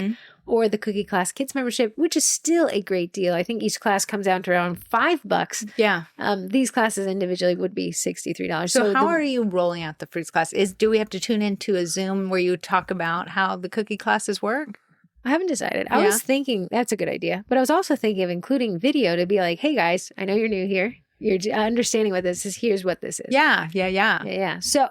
or the Cookie Class Kids membership, which is still a great deal. I think each class comes down to around $5. Yeah. These classes individually would be $63. So how are you rolling out the fruits class? Do we have to tune into a Zoom where you talk about how the cookie classes work? I haven't decided. I was thinking that's a good idea, but I was also thinking of including video to be like, hey guys, I know you're new here. You're understanding what this is. Here's what this is. Yeah. So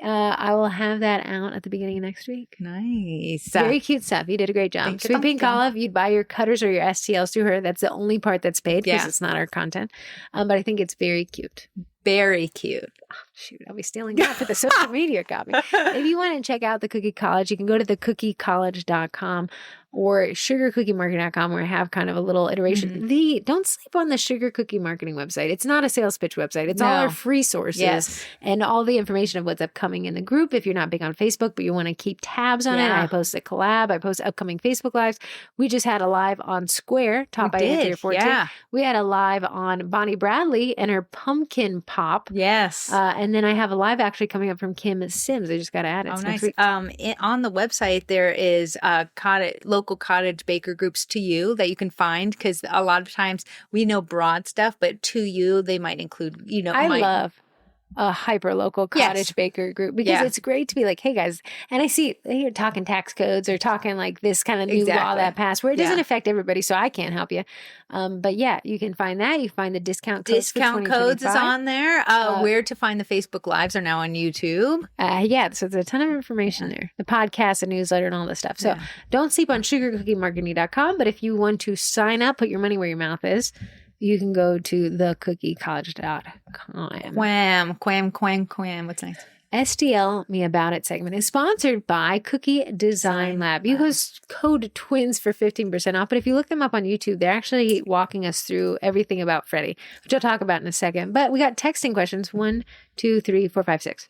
I will have that out at the beginning of next week. Nice. Very cute stuff. You did a great job. Thank you, Sweet Pink thank you. Olive, you'd buy your cutters or your STLs through her. That's the only part that's paid because it's not our content. But I think it's very cute. Very cute. Oh, shoot, I'll be stealing that for the social media copy. If you want to check out the Cookie College, you can go to thecookiecollege.com or sugarcookiemarketing.com, where I have kind of a little iteration. Don't sleep on the Sugar Cookie Marketing website. It's not a sales pitch website. It's all our free sources and all the information of what's upcoming in the group. If you're not big on Facebook, but you want to keep tabs on it, I post a collab. I post upcoming Facebook lives. We just had a live on Square, taught by Andrea Forte. Yeah. We had a live on Bonnie Bradley and her pumpkin pop. Yes. And then I have a live actually coming up from Kim Sims. I just got to add it. Oh, next nice. week. On the website, there is local cottage baker groups to you that you can find, because a lot of times we know broad stuff, but to you, they might include, I love a hyper local cottage baker group, because it's great to be like, hey guys, and I see you're talking tax codes or talking like this kind of new law that passed where it doesn't affect everybody, so I can't help you. But you can find that. You find the discount codes. Discount codes is on there. Where to find the Facebook Lives are now on YouTube. So there's a ton of information there. The podcast, the newsletter, and all this stuff. So don't sleep on sugarcookiemarketing.com. But if you want to sign up, put your money where your mouth is, you can go to thecookiecollege.com. Quam. What's next? STL Me About It segment is sponsored by Cookie Design Lab. You use code TWINS for 15% off. But if you look them up on YouTube, they're actually walking us through everything about Freddie, which I'll talk about in a second. But we got texting questions. 1, 2, 3, 4, 5, 6.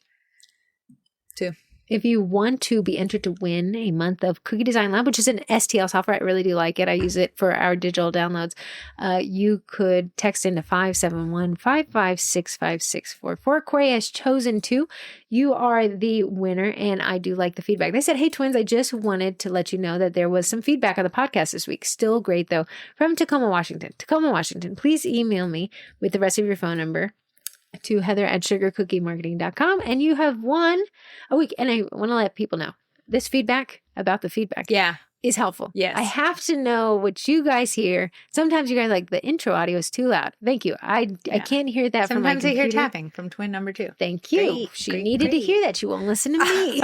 2. If you want to be entered to win a month of Cookie Design Lab, which is an STL software, I really do like it. I use it for our digital downloads. You could text into 571-556-5644. Corey has chosen 2. You are the winner, and I do like the feedback. They said, hey, twins, I just wanted to let you know that there was some feedback on the podcast this week. Still great, though. From Tacoma, Washington. Tacoma, Washington, please email me with the rest of your phone number to heather@sugarcookiemarketing.com. And you have won a week. And I want to let people know this feedback about the feedback. Yeah. Is helpful. Yes. I have to know what you guys hear. Sometimes you guys like the intro audio is too loud. Thank you. I can't hear that from my computer. Sometimes I hear tapping from twin number 2. Thank you. She needed to hear that. She won't listen to me.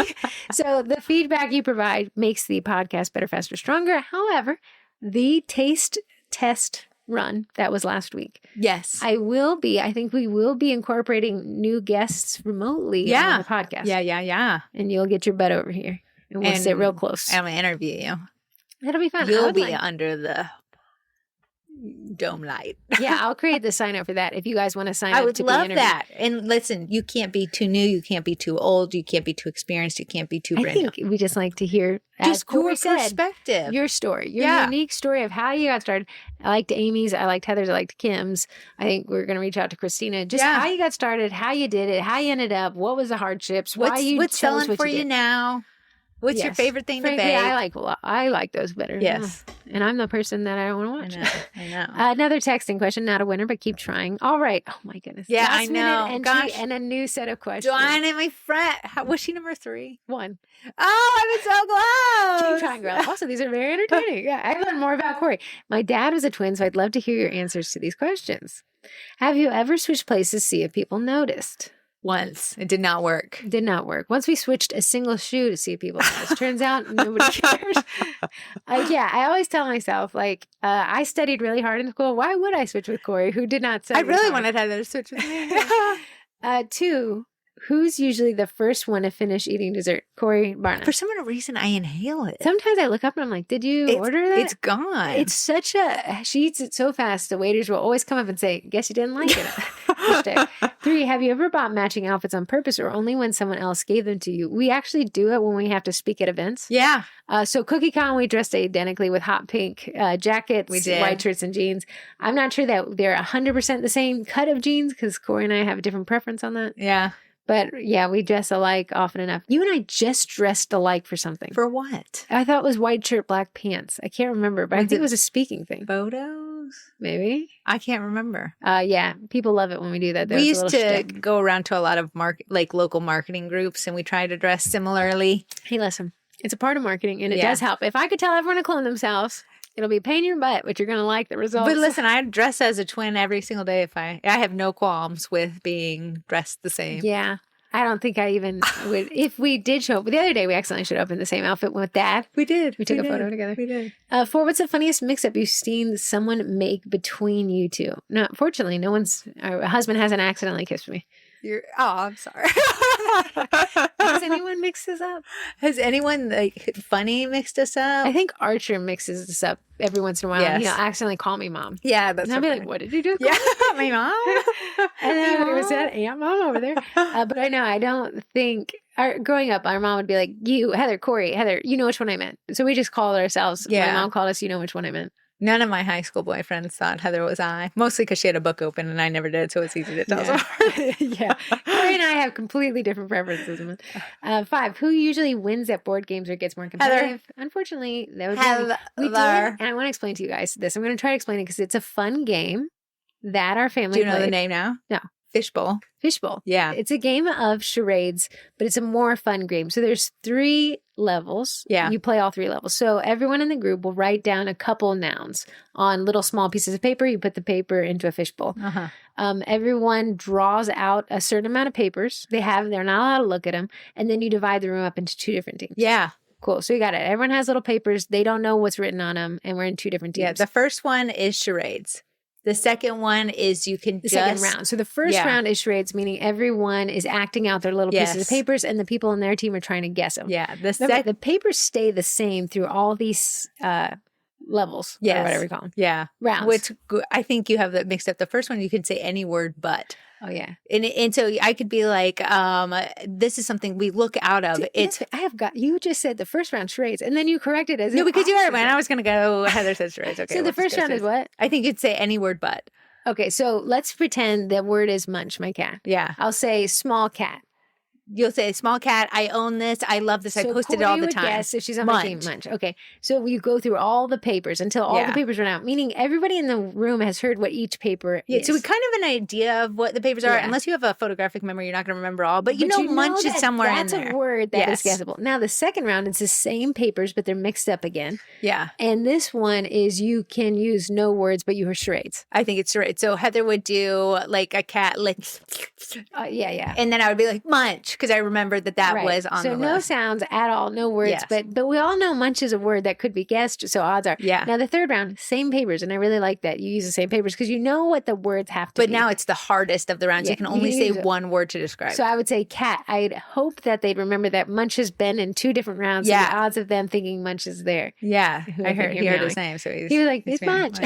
So the feedback you provide makes the podcast better, faster, stronger. However, the taste test run that was last week. Yes. I think we will be incorporating new guests remotely on the podcast. Yeah. And you'll get your butt over here. And we'll sit real close. I'm going to interview you. That'll be fun. You'll be under the dome light. Yeah, I'll create the sign up for that if you guys want to sign up. I would to love that. And listen, you can't be too new. You can't be too old. You can't be too experienced. You can't be too brand new. I think we just like to hear just your perspective. Your story. Your unique story of how you got started. I liked Amy's. I liked Heather's. I liked Kim's. I think we're going to reach out to Christina. Just how you got started, how you did it, how you ended up, what was the hardships, what's selling for you now. What's your favorite thing to bake? I like those better. Yes. And I'm the person that I don't want to watch. I know. Another texting question, not a winner, but keep trying. All right. Oh my goodness. Yeah, I know. Gosh. And a new set of questions. Joanne and my friend. Was she number 3? 1. Oh, I've been so close. Keep trying, girl. Also, these are very entertaining. Yeah, I learned more about Corey. My dad was a twin, so I'd love to hear your answers to these questions. Have you ever switched places to see if people noticed? Once. It did not work. Did not work. Once we switched a single shoe to see if people noticed. Turns out nobody cares. I always tell myself, I studied really hard in school. Why would I switch with Corey, who did not study? I really wanted Heather to switch with me. 2, who's usually the first one to finish eating dessert? Corey, Barna. For some reason, I inhale it. Sometimes I look up and I'm like, did you order that? It's gone. It's she eats it so fast, the waiters will always come up and say, guess you didn't like it. 3, have you ever bought matching outfits on purpose or only when someone else gave them to you? We actually do it when we have to speak at events. Yeah. So Cookie Con, we dressed identically with hot pink jackets, white shirts and jeans. I'm not sure that they're 100% the same cut of jeans because Corey and I have a different preference on that. Yeah. But yeah, we dress alike often enough. You and I just dressed alike for something. For what? I thought it was white shirt, black pants. I can't remember, but I think it was a speaking thing. Photos? Maybe. I can't remember. Yeah, people love it when we do that. We used to go around to a lot of local marketing groups, and we try to dress similarly. Hey, listen, it's a part of marketing, and it does help. If I could tell everyone to clone themselves, it'll be a pain in your butt, but you're going to like the results. But listen, I dress as a twin every single day. I have no qualms with being dressed the same. Yeah. I don't think I even would. If we did show up, the other day we accidentally showed up in the same outfit with Dad. We did. We took a photo together. We did. 4, what's the funniest mix-up you've seen someone make between you two? No, fortunately, our husband hasn't accidentally kissed me. I'm sorry. Has anyone mixed this up? Has anyone funny mixed us up? I think Archer mixes this up every once in a while. Yes. And he'll accidentally call me mom. Yeah, that's. And I'll be like, "What did you do?" Yeah, my mom. And then it was that Aunt Mom over there. But I know I don't think. Growing up, our mom would be like, "You, Heather, Corey, Heather, you know which one I meant." So we just called ourselves. Yeah. My mom called us. You know which one I meant. None of my high school boyfriends thought Heather was I, mostly because she had a book open and I never did, so it's easy to tell. Yeah. Corey and I have completely different preferences. 5, who usually wins at board games or gets more competitive? Heather. Unfortunately, that would be we did, and I want to explain to you guys this. I'm going to try to explain it because it's a fun game that our family Do you know played. the name now? No. Fishbowl. Fishbowl. Yeah. It's a game of charades, but it's a more fun game. So there's 3 levels. Yeah. You play all 3 levels. So everyone in the group will write down a couple nouns on little small pieces of paper. You put the paper into a fishbowl. Uh-huh. Everyone draws out a certain amount of papers. They're not allowed to look at them. And then you divide the room up into 2 different teams. Yeah. Cool. So you got it. Everyone has little papers. They don't know what's written on them. And we're in 2 different teams. Yeah. The first one is charades. The second one is second round. So the first round is charades, meaning everyone is acting out their little pieces of papers, and the people in their team are trying to guess them. Yeah. The papers stay the same through all these levels, or whatever we call them. Yeah. Rounds. Which I think you have that mixed up. The first one, you can say any word but. Oh, yeah. And so I could be like, this is something we look out of. You just said the first round charades, and then you corrected it. No, because you heard when I was going to go, Heather said charades. Okay. So the first round is what? I think you'd say any word but. Okay, so let's pretend the word is Munch, my cat. Yeah. I'll say small cat. you'll say small cat. I own this. I love this. I posted it all the time. Guess if she's on my team, Munch. Okay, so you go through all the papers until all the papers run out. Meaning everybody in the room has heard what each paper is. So we kind of an idea of what the papers are. Unless you have a photographic memory, you're not going to remember all. But you know Munch is somewhere in there. That's a word that is guessable. Now the second round, it's the same papers, but they're mixed up again. Yeah. And this one is you can use no words, but you are charades. I think it's charades. So Heather would do like a cat, like yeah. And then I would be like Munch because I remembered that was on the list. So no sounds at all, no words, but we all know Munch is a word that could be guessed. So odds are. Yeah. Now the third round, same papers, and I really like that you use the same papers because you know what the words have to be. But now it's the hardest of the rounds. You can only say one word to describe. So I would say cat. I'd hope that they'd remember that Munch has been in 2 different rounds. Yeah. So the odds of them thinking Munch is there. Yeah. I heard he heard his name. So he was like, it's Munch.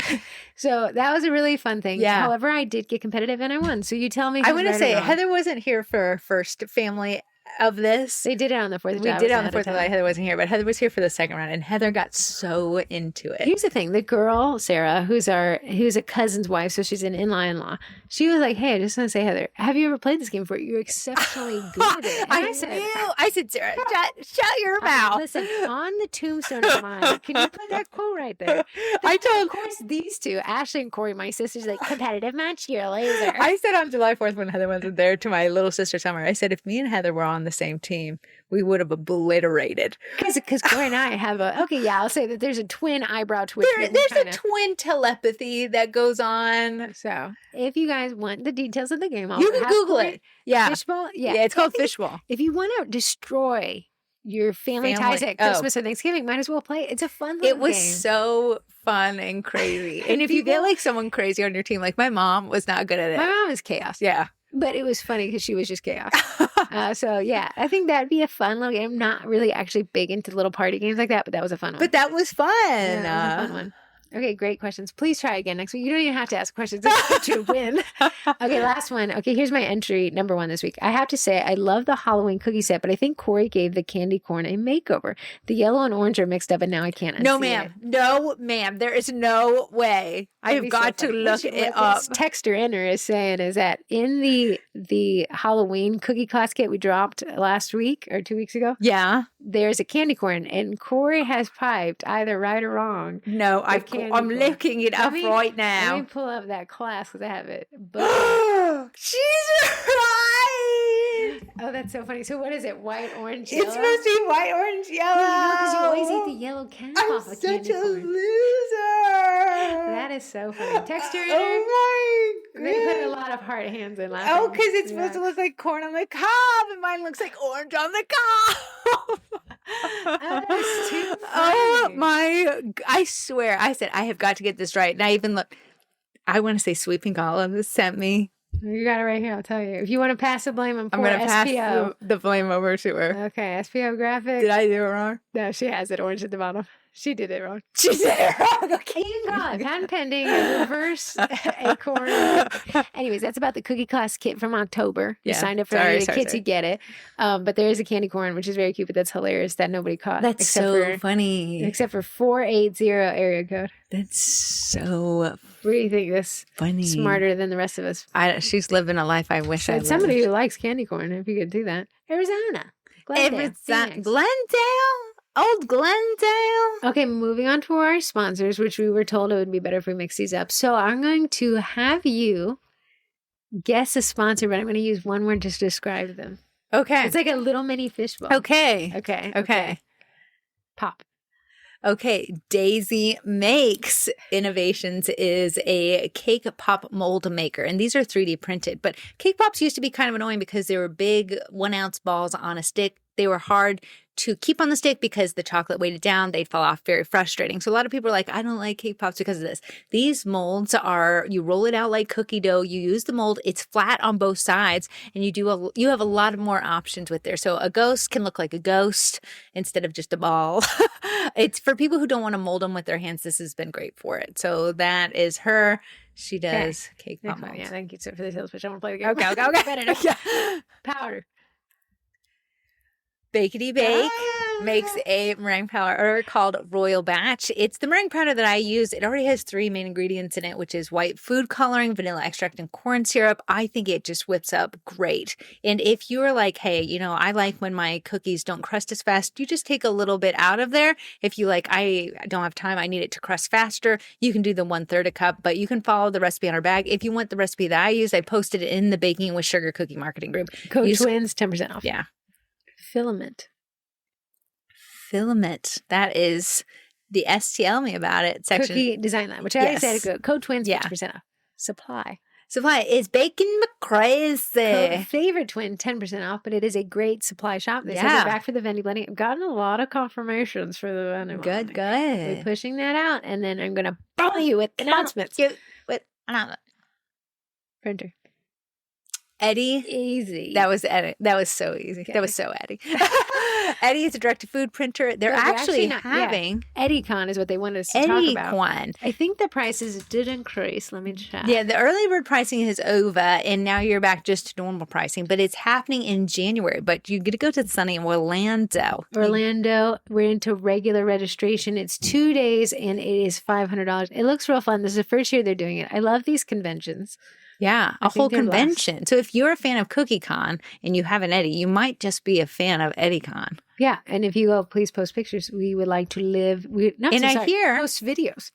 So that was a really fun thing. Yeah. However, I did get competitive and I won. So you tell me. I want to say Heather wasn't here for our first family of this. They did it on the 4th of July. We did it on the 4th of July. Heather wasn't here, but Heather was here for the second round, and Heather got so into it. Here's the thing. The girl, Sarah, who's a cousin's wife, so she's an in-law, she was like, hey, I just want to say, Heather, have you ever played this game before? You're exceptionally good at it. I said, Sarah, shut your mouth. Listen, on the tombstone of mine, can you put that quote right there? Of course, these two, Ashley and Corey, my sisters, like, competitive match, you're a laser. I said on July 4th when Heather wasn't there to my little sister Summer, I said, if me and Heather were on the same team, we would have obliterated. Because Corey and I have I'll say that there's a twin eyebrow twitch. There's a twin telepathy that goes on. So if you guys want the details of the game, you can Google it. Yeah. Fishbowl? Yeah, it's called Fishbowl. If you want to destroy your family ties at Christmas or Thanksgiving, might as well play it. It's a fun little game. It was so fun and crazy. And if you get like someone crazy on your team, like my mom was not good at it. My mom is chaos. Yeah. But it was funny because she was just chaos. So, yeah, I think that'd be a fun little game. I'm not really actually big into little party games like that, but that was a fun one. But that was fun. Yeah, that was a fun one. Okay, great questions. Please try again next week. You don't even have to ask questions. It's to win. Okay, last one. Okay, here's my entry, number 1 this week. I have to say, I love the Halloween cookie set, but I think Corey gave the candy corn a makeover. The yellow and orange are mixed up, and now I can't unsee No, ma'am. it. No, ma'am. There is no way. I have got to look it up. What texter inner is saying is that in the Halloween cookie class kit we dropped last week or 2 weeks ago, there's a candy corn, and Corey has piped either right or wrong. No, I'm looking it up right now. Let me pull up that class because I have it. She's right. Oh, that's so funny. So what is it? White, orange, yellow? It's supposed to be white, orange, yellow. Because you always eat the yellow cap off a candy corn. I'm such a loser. That is so funny. Texture. Oh my goodness. They put a lot of heart hands in last time. Because it's supposed to look like corn on the cob, and mine looks like orange on the cob. That's too funny. Oh my! I swear, I said I have got to get this right, and I even look. I want to say Sweeping Olive sent me. You got it right here. I'll tell you. If you want to pass the blame on poor I'm going to SPO. pass the blame over to her. Okay, SPO graphic. Did I do it wrong? No, she has it orange at the bottom. She did it wrong. She did it wrong. Okay. You can call it patent pending, a reverse acorn. Anyways, that's about the cookie class kit from October. You signed up for the kits, you get it. But there is a candy corn, which is very cute, but that's hilarious that nobody caught. That's so funny. Except for 480 area code. That's so What do you think? This funny. Smarter than the rest of us. She's living a life I wish I lived. Somebody who likes candy corn, if you could do that. Arizona. Glendale? Old Glendale. Okay, moving on to our sponsors, which we were told it would be better if we mix these up. So I'm going to have you guess a sponsor, but I'm going to use one word to describe them. Okay. It's like a little mini fishbowl. Okay. Pop. Okay, Daisy Makes Innovations is a cake pop mold maker, and these are 3D printed. But cake pops used to be kind of annoying because they were big 1 ounce balls on a stick. They were hard to keep on the stick because the chocolate weighed it down. They'd fall off, very frustrating. So a lot of people are like, I don't like cake pops because of this. These molds are, you roll it out like cookie dough. You use the mold. It's flat on both sides, and you have a lot of more options with there. So a ghost can look like a ghost instead of just a ball. It's for people who don't want to mold them with their hands. This has been great for it. So that is her. She does cake pop molds. Yeah, thank you for the sales pitch. I want to play the game. Okay. Okay. Powder. Bakety bake. makes a meringue powder called Royal Batch. It's the meringue powder that I use. It already has 3 main ingredients in it, which is white food coloring, vanilla extract, and corn syrup. I think it just whips up great. And if you're like, hey, you know, I like when my cookies don't crust as fast, you just take a little bit out of there. If you like, I don't have time, I need it to crust faster, you can do the 1/3 a cup, but you can follow the recipe on our bag. If you want the recipe that I use, I posted it in the Baking with Sugar Cookie Marketing group. Code Twins, 10% off. Yeah. Filament. That is the STL me about it section. Cookie Design Lab, which I already said. Code Twins, 50% off. Supply is baking me crazy. Favorite Twin, 10% off, but it is a great supply shop. They said they're back for the Vendy blending. I've gotten a lot of confirmations for the Vendy blending. Good. We're pushing that out, and then I'm going to bother you with announcements. Printer. Eddie. Easy. That was Eddie. That was so easy. Okay. That was so Eddie. Eddie is a direct-to-food printer. They're actually having... EddieCon is what they wanted us to talk about. EddieCon. I think the prices did increase. Let me check. Yeah, the early bird pricing is over, and now you're back just to normal pricing, but it's happening in January. But you get to go to sunny Orlando. We're into regular registration. It's 2 days, and it is $500. It looks real fun. This is the first year they're doing it. I love these conventions. Yeah, a whole convention. So if you're a fan of CookieCon and you have an Eddie, you might just be a fan of EddieCon. Yeah, and if you go, please post pictures. We would like to live. Post videos.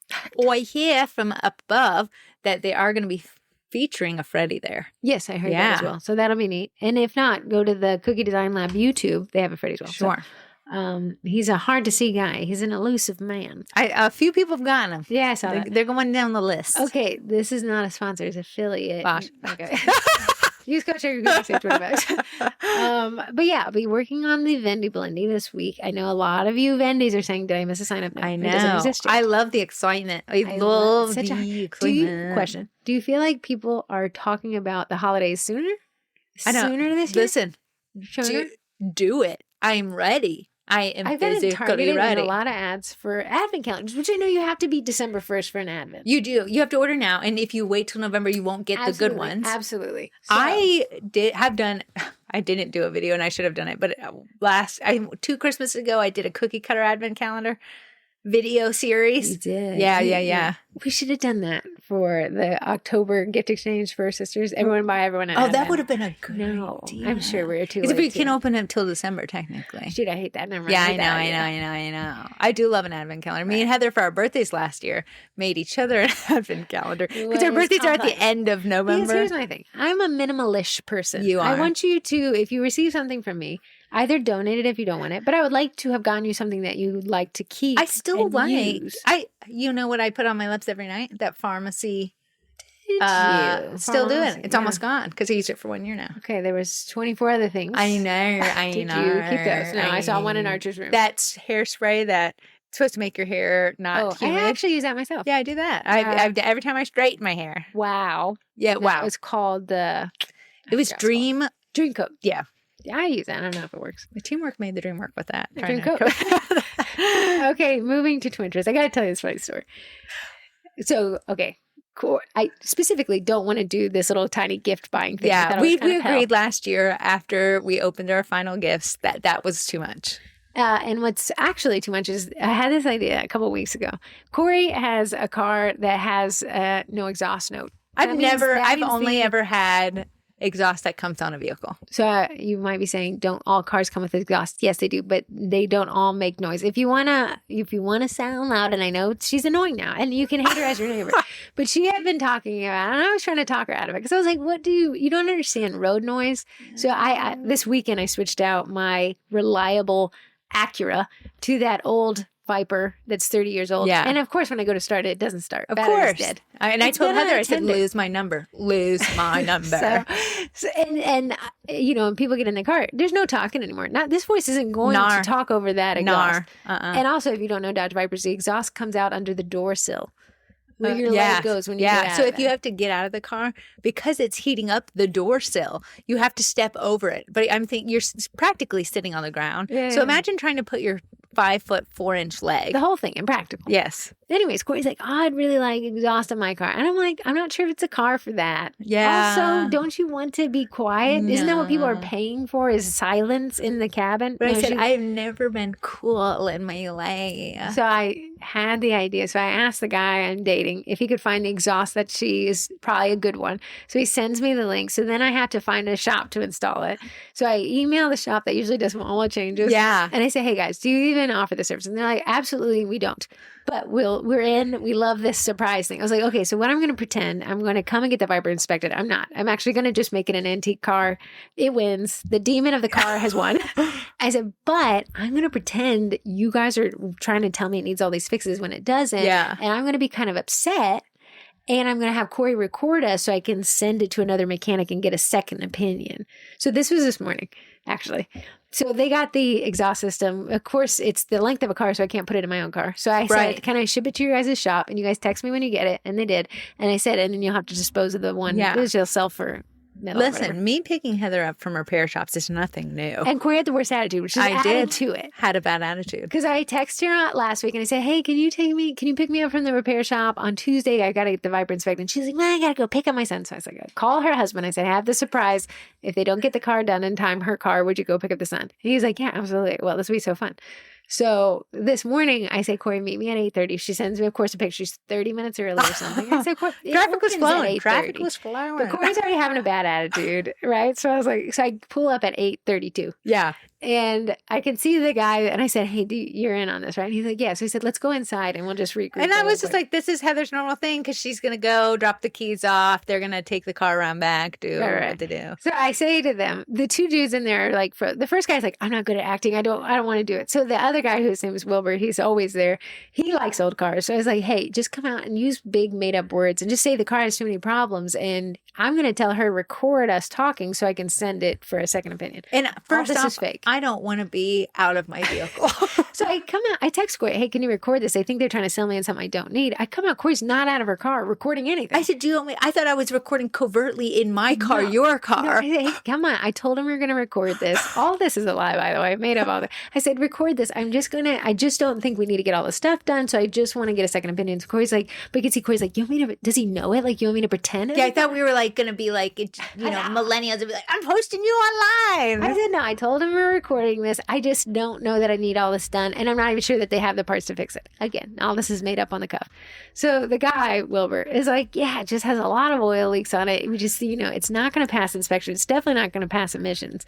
I hear from up above that they are going to be featuring a Freddie there. Yes, I heard that as well. So that'll be neat. And if not, go to the Cookie Design Lab YouTube. They have a Freddie as well. Sure. So, he's a hard to see guy. He's an elusive man. A few people have gotten him. Yeah, I saw that. They're going down the list. Okay, this is not a sponsor. It's affiliate. Bosh. Okay. Use code Sugar Cookie, save $20. But yeah, I'll be working on the Vendy blending this week. I know a lot of you Vendys are saying, did I miss a sign up? No, I know. I love the excitement. I love the excitement. Do you feel like people are talking about the holidays sooner? Sooner this year? Listen, do it. I'm ready. I've been targeted in a lot of ads for advent calendars, which I know you have to be December 1st for an advent. You do. You have to order now, and if you wait till November, you won't get the good ones. Absolutely. So. I didn't do a video, and I should have done it, but 2 Christmases ago, I did a cookie cutter advent calendar video series. You did. Yeah. We should have done that for the October gift exchange for sisters. Everyone buy everyone an advent. That would have been a good idea. I'm sure we're too late. Because we can open it until December, technically. Shoot, I hate that. Never mind. Yeah, I know. I do love an advent calendar. Me and Heather, for our birthdays last year, made each other an advent calendar. Because our birthdays are at the end of November. Because here's my thing. I'm a minimalish person. You are. I want you to, if you receive something from me, either donate it if you don't want it, but I would like to have gotten you something that you would like to keep. I still like. Use. You know what I put on my lips every night? That pharmacy. Still doing it. It's almost gone because I used it for 1 year now. Okay, there was 24 other things. I know. Did you keep those? No, I saw one in Archer's room. That's hairspray that's supposed to make your hair not humid. I actually use that myself. Yeah, I do that. I've every time I straighten my hair. Wow. Yeah, wow. It's called the. It was Dream Coat. Yeah. Yeah, I use that. I don't know if it works. The teamwork made the dream work with that. Dream Coat. Okay, moving to Twinterest. I got to tell you this funny story. So, okay. Cool. I specifically don't want to do this little tiny gift buying thing. Yeah, we agreed last year after we opened our final gifts that was too much. And what's actually too much is I had this idea a couple of weeks ago. Corey has a car that has no exhaust note. I've only ever had exhaust that comes on a vehicle. So you might be saying, don't all cars come with exhaust? Yes, they do, but they don't all make noise. If you wanna sound loud, and I know she's annoying now, and you can hate her as your neighbor, but she had been talking about, and I was trying to talk her out of it because I was like, "What do you don't understand road noise?" So I this weekend I switched out my reliable Acura to that old Viper that's 30 years old. Yeah. And of course, when I go to start it, it doesn't start. Of Battery's course. Dead. I told Heather, I said, lose my number. Lose my number. And people get in the car. There's no talking anymore. This voice isn't going to talk over that exhaust. And also, if you don't know Dodge Vipers, the exhaust comes out under the door sill. Where your leg goes when you get out. So if you have to get out of the car, because it's heating up the door sill, you have to step over it. But I'm thinking you're practically sitting on the ground. Yeah. So imagine trying to put your 5'4" leg. The whole thing, impractical. Yes. anyways, Corey's like, oh, I'd really like exhaust on my car. And I'm like, I'm not sure if it's a car for that. Yeah. Also, don't you want to be quiet? No. Isn't that what people are paying for, is silence in the cabin? But No, I said, she- I've never been cool in my life. So I had the idea. So I asked the guy I'm dating if he could find the exhaust that she is probably a good one. So he sends me the link. So then I have to find a shop to install it. So I email the shop that usually does all changes. Yeah. And I say, hey guys, do you even offer the service? And they're like, absolutely, we don't. But we're in. We love this surprise thing. I was like, okay, so what I'm going to pretend, I'm going to come and get the Viper inspected. I'm not. I'm actually going to just make it an antique car. It wins. The demon of the car has won. I said, but I'm going to pretend you guys are trying to tell me it needs all these fixes when it doesn't. Yeah. And I'm going to be kind of upset. And I'm going to have Corey record us so I can send it to another mechanic and get a second opinion. So this was this morning, actually. So they got the exhaust system. Of course, it's the length of a car, so I can't put it in my own car. So I said, can I ship it to your guys' shop? And you guys text me when you get it. And they did. And I said, and then you'll have to dispose of the one. Yeah. Because you'll sell for metal. Listen, me picking Heather up from repair shops is nothing new. And Corey had the worst attitude, which is added to it. Had a bad attitude. Because I texted her last week and I said, hey, can you pick me up from the repair shop on Tuesday? I got to get the Viper inspected. And she's like, well, I got to go pick up my son. So I was like, call her husband. I said, I have the surprise. If they don't get the car done in time, her car, would you go pick up the son? And he's like, yeah, absolutely. Well, this will be so fun. So this morning, I say, Corey, meet me at 8:30. She sends me, of course, a picture. She's 30 minutes early or something. I said, Traffic was flowing. But Corey's already having a bad attitude, right? So I was like, so I pull up at 8:32. Yeah. And I could see the guy, and I said, hey, you're in on this, right? And he's like, yeah. So he said, let's go inside and we'll just regroup. And I was just like, this is Heather's normal thing because she's going to go drop the keys off. They're going to take the car around back, do what to do. So I say to them, the two dudes in there are like, the first guy's like, I'm not good at acting. I don't want to do it. So the other guy, whose name is Wilbur, he's always there. He likes old cars. So I was like, hey, just come out and use big made up words and just say the car has too many problems. And I'm going to tell her, record us talking so I can send it for a second opinion. And first this off, is fake. I don't want to be out of my vehicle. So I come out, I text Corey, hey, can you record this? I think they're trying to sell me on something I don't need. I come out, Corey's not out of her car recording anything. I said, do you want me? I thought I was recording covertly in my car, your car. No, I said, hey, come on. I told him we were going to record this. All this is a lie, by the way. I made up all that. I said, record this. I just don't think we need to get all the stuff done. So I just want to get a second opinion. So Corey's like, but you can see Corey's like, you want me to, does he know it? Like, you want me to pretend? Yeah, I thought we were like going to be like, millennials would be like, I'm posting you online. I said, no, I told him we were recording this. I just don't know that I need all this done. And I'm not even sure that they have the parts to fix it. Again, all this is made up on the cuff. So the guy, Wilbur, is like, yeah, it just has a lot of oil leaks on it. We just, it's not going to pass inspection. It's definitely not going to pass emissions.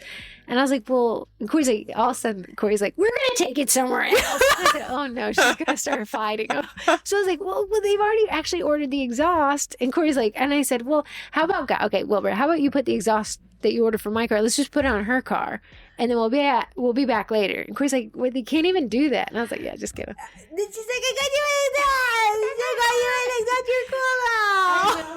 And I was like, well, and Corey's like, all of a sudden, Corey's like, we're going to take it somewhere else. I said, oh no, she's going to start fighting. So I was like, well, they've already actually ordered the exhaust. And Corey's like, and I said, well, how about, okay, Wilbur, how about you put the exhaust that you ordered for my car? Let's just put it on her car. And then we'll be back later. And Corey's like, well, they can't even do that. And I was like, yeah, just get him. She's like, I got you in this. I got you in this. You're cool.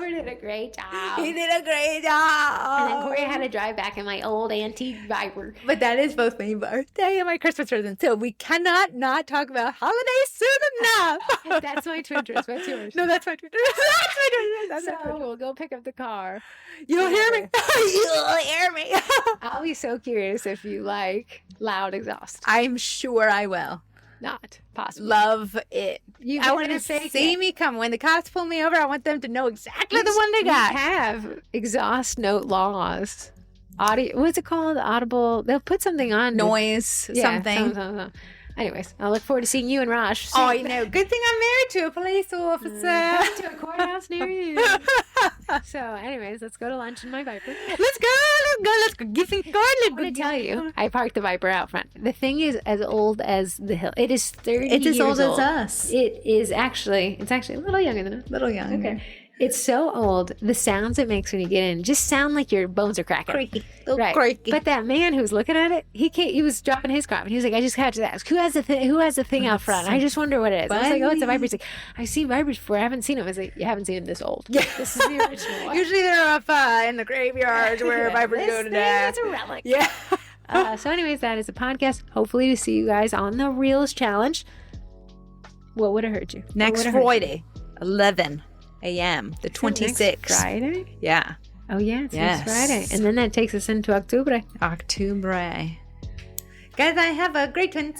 Wilbur did a great job. He did a great job. And then Corey had to drive back in my old antique Viper. But that is both my birthday and my Christmas present. So we cannot not talk about holidays soon enough. That's my Twitter's. What's yours? No, that's my Twitter. That's my Twitter. That's So my Twitter. we'll go pick up the car. You'll hear me. You'll hear me. I'll be so curious if you like loud exhaust. I'm sure I will. Not possible. Love it. You I want to see me come. When the cops pull me over, I want them to know exactly the one they got. We have exhaust note laws. Audio, what's it called? Audible. They'll put something on. Noise, something. Something. Anyways, I look forward to seeing you and Raj. Oh, you know, good thing I'm married to a police officer. Coming to a courthouse near you. So, anyways, let's go to lunch in my Viper. Let's go. Give me I'm going to tell you, I parked the Viper out front. The thing is as old as the hill. It is 30 It's years as old old. as us. It's actually a little younger than us. Little younger. Okay. It's so old. The sounds it makes when you get in just sound like your bones are cracking. Creaky. Little Right. creaky. But that man who's looking at it, he was dropping his car and he was like, I just have to ask, who has the thing out front? I just wonder what it is. I was like, oh, it's a Viper. He's like, I've seen Vipers before. I haven't seen them. I was like, you haven't seen them this old. Yeah. This is the original one. Usually they're up in the graveyards where vipers go to death. It's a relic. Yeah. So anyways, that is a podcast. Hopefully to see you guys on the Reels Challenge. What would have hurt you? Next Friday, 11 a.m. the 26th. Friday? Yeah. Oh, yeah. It's Yes. next Friday. And then that takes us into October. October. Guys, I have a great one.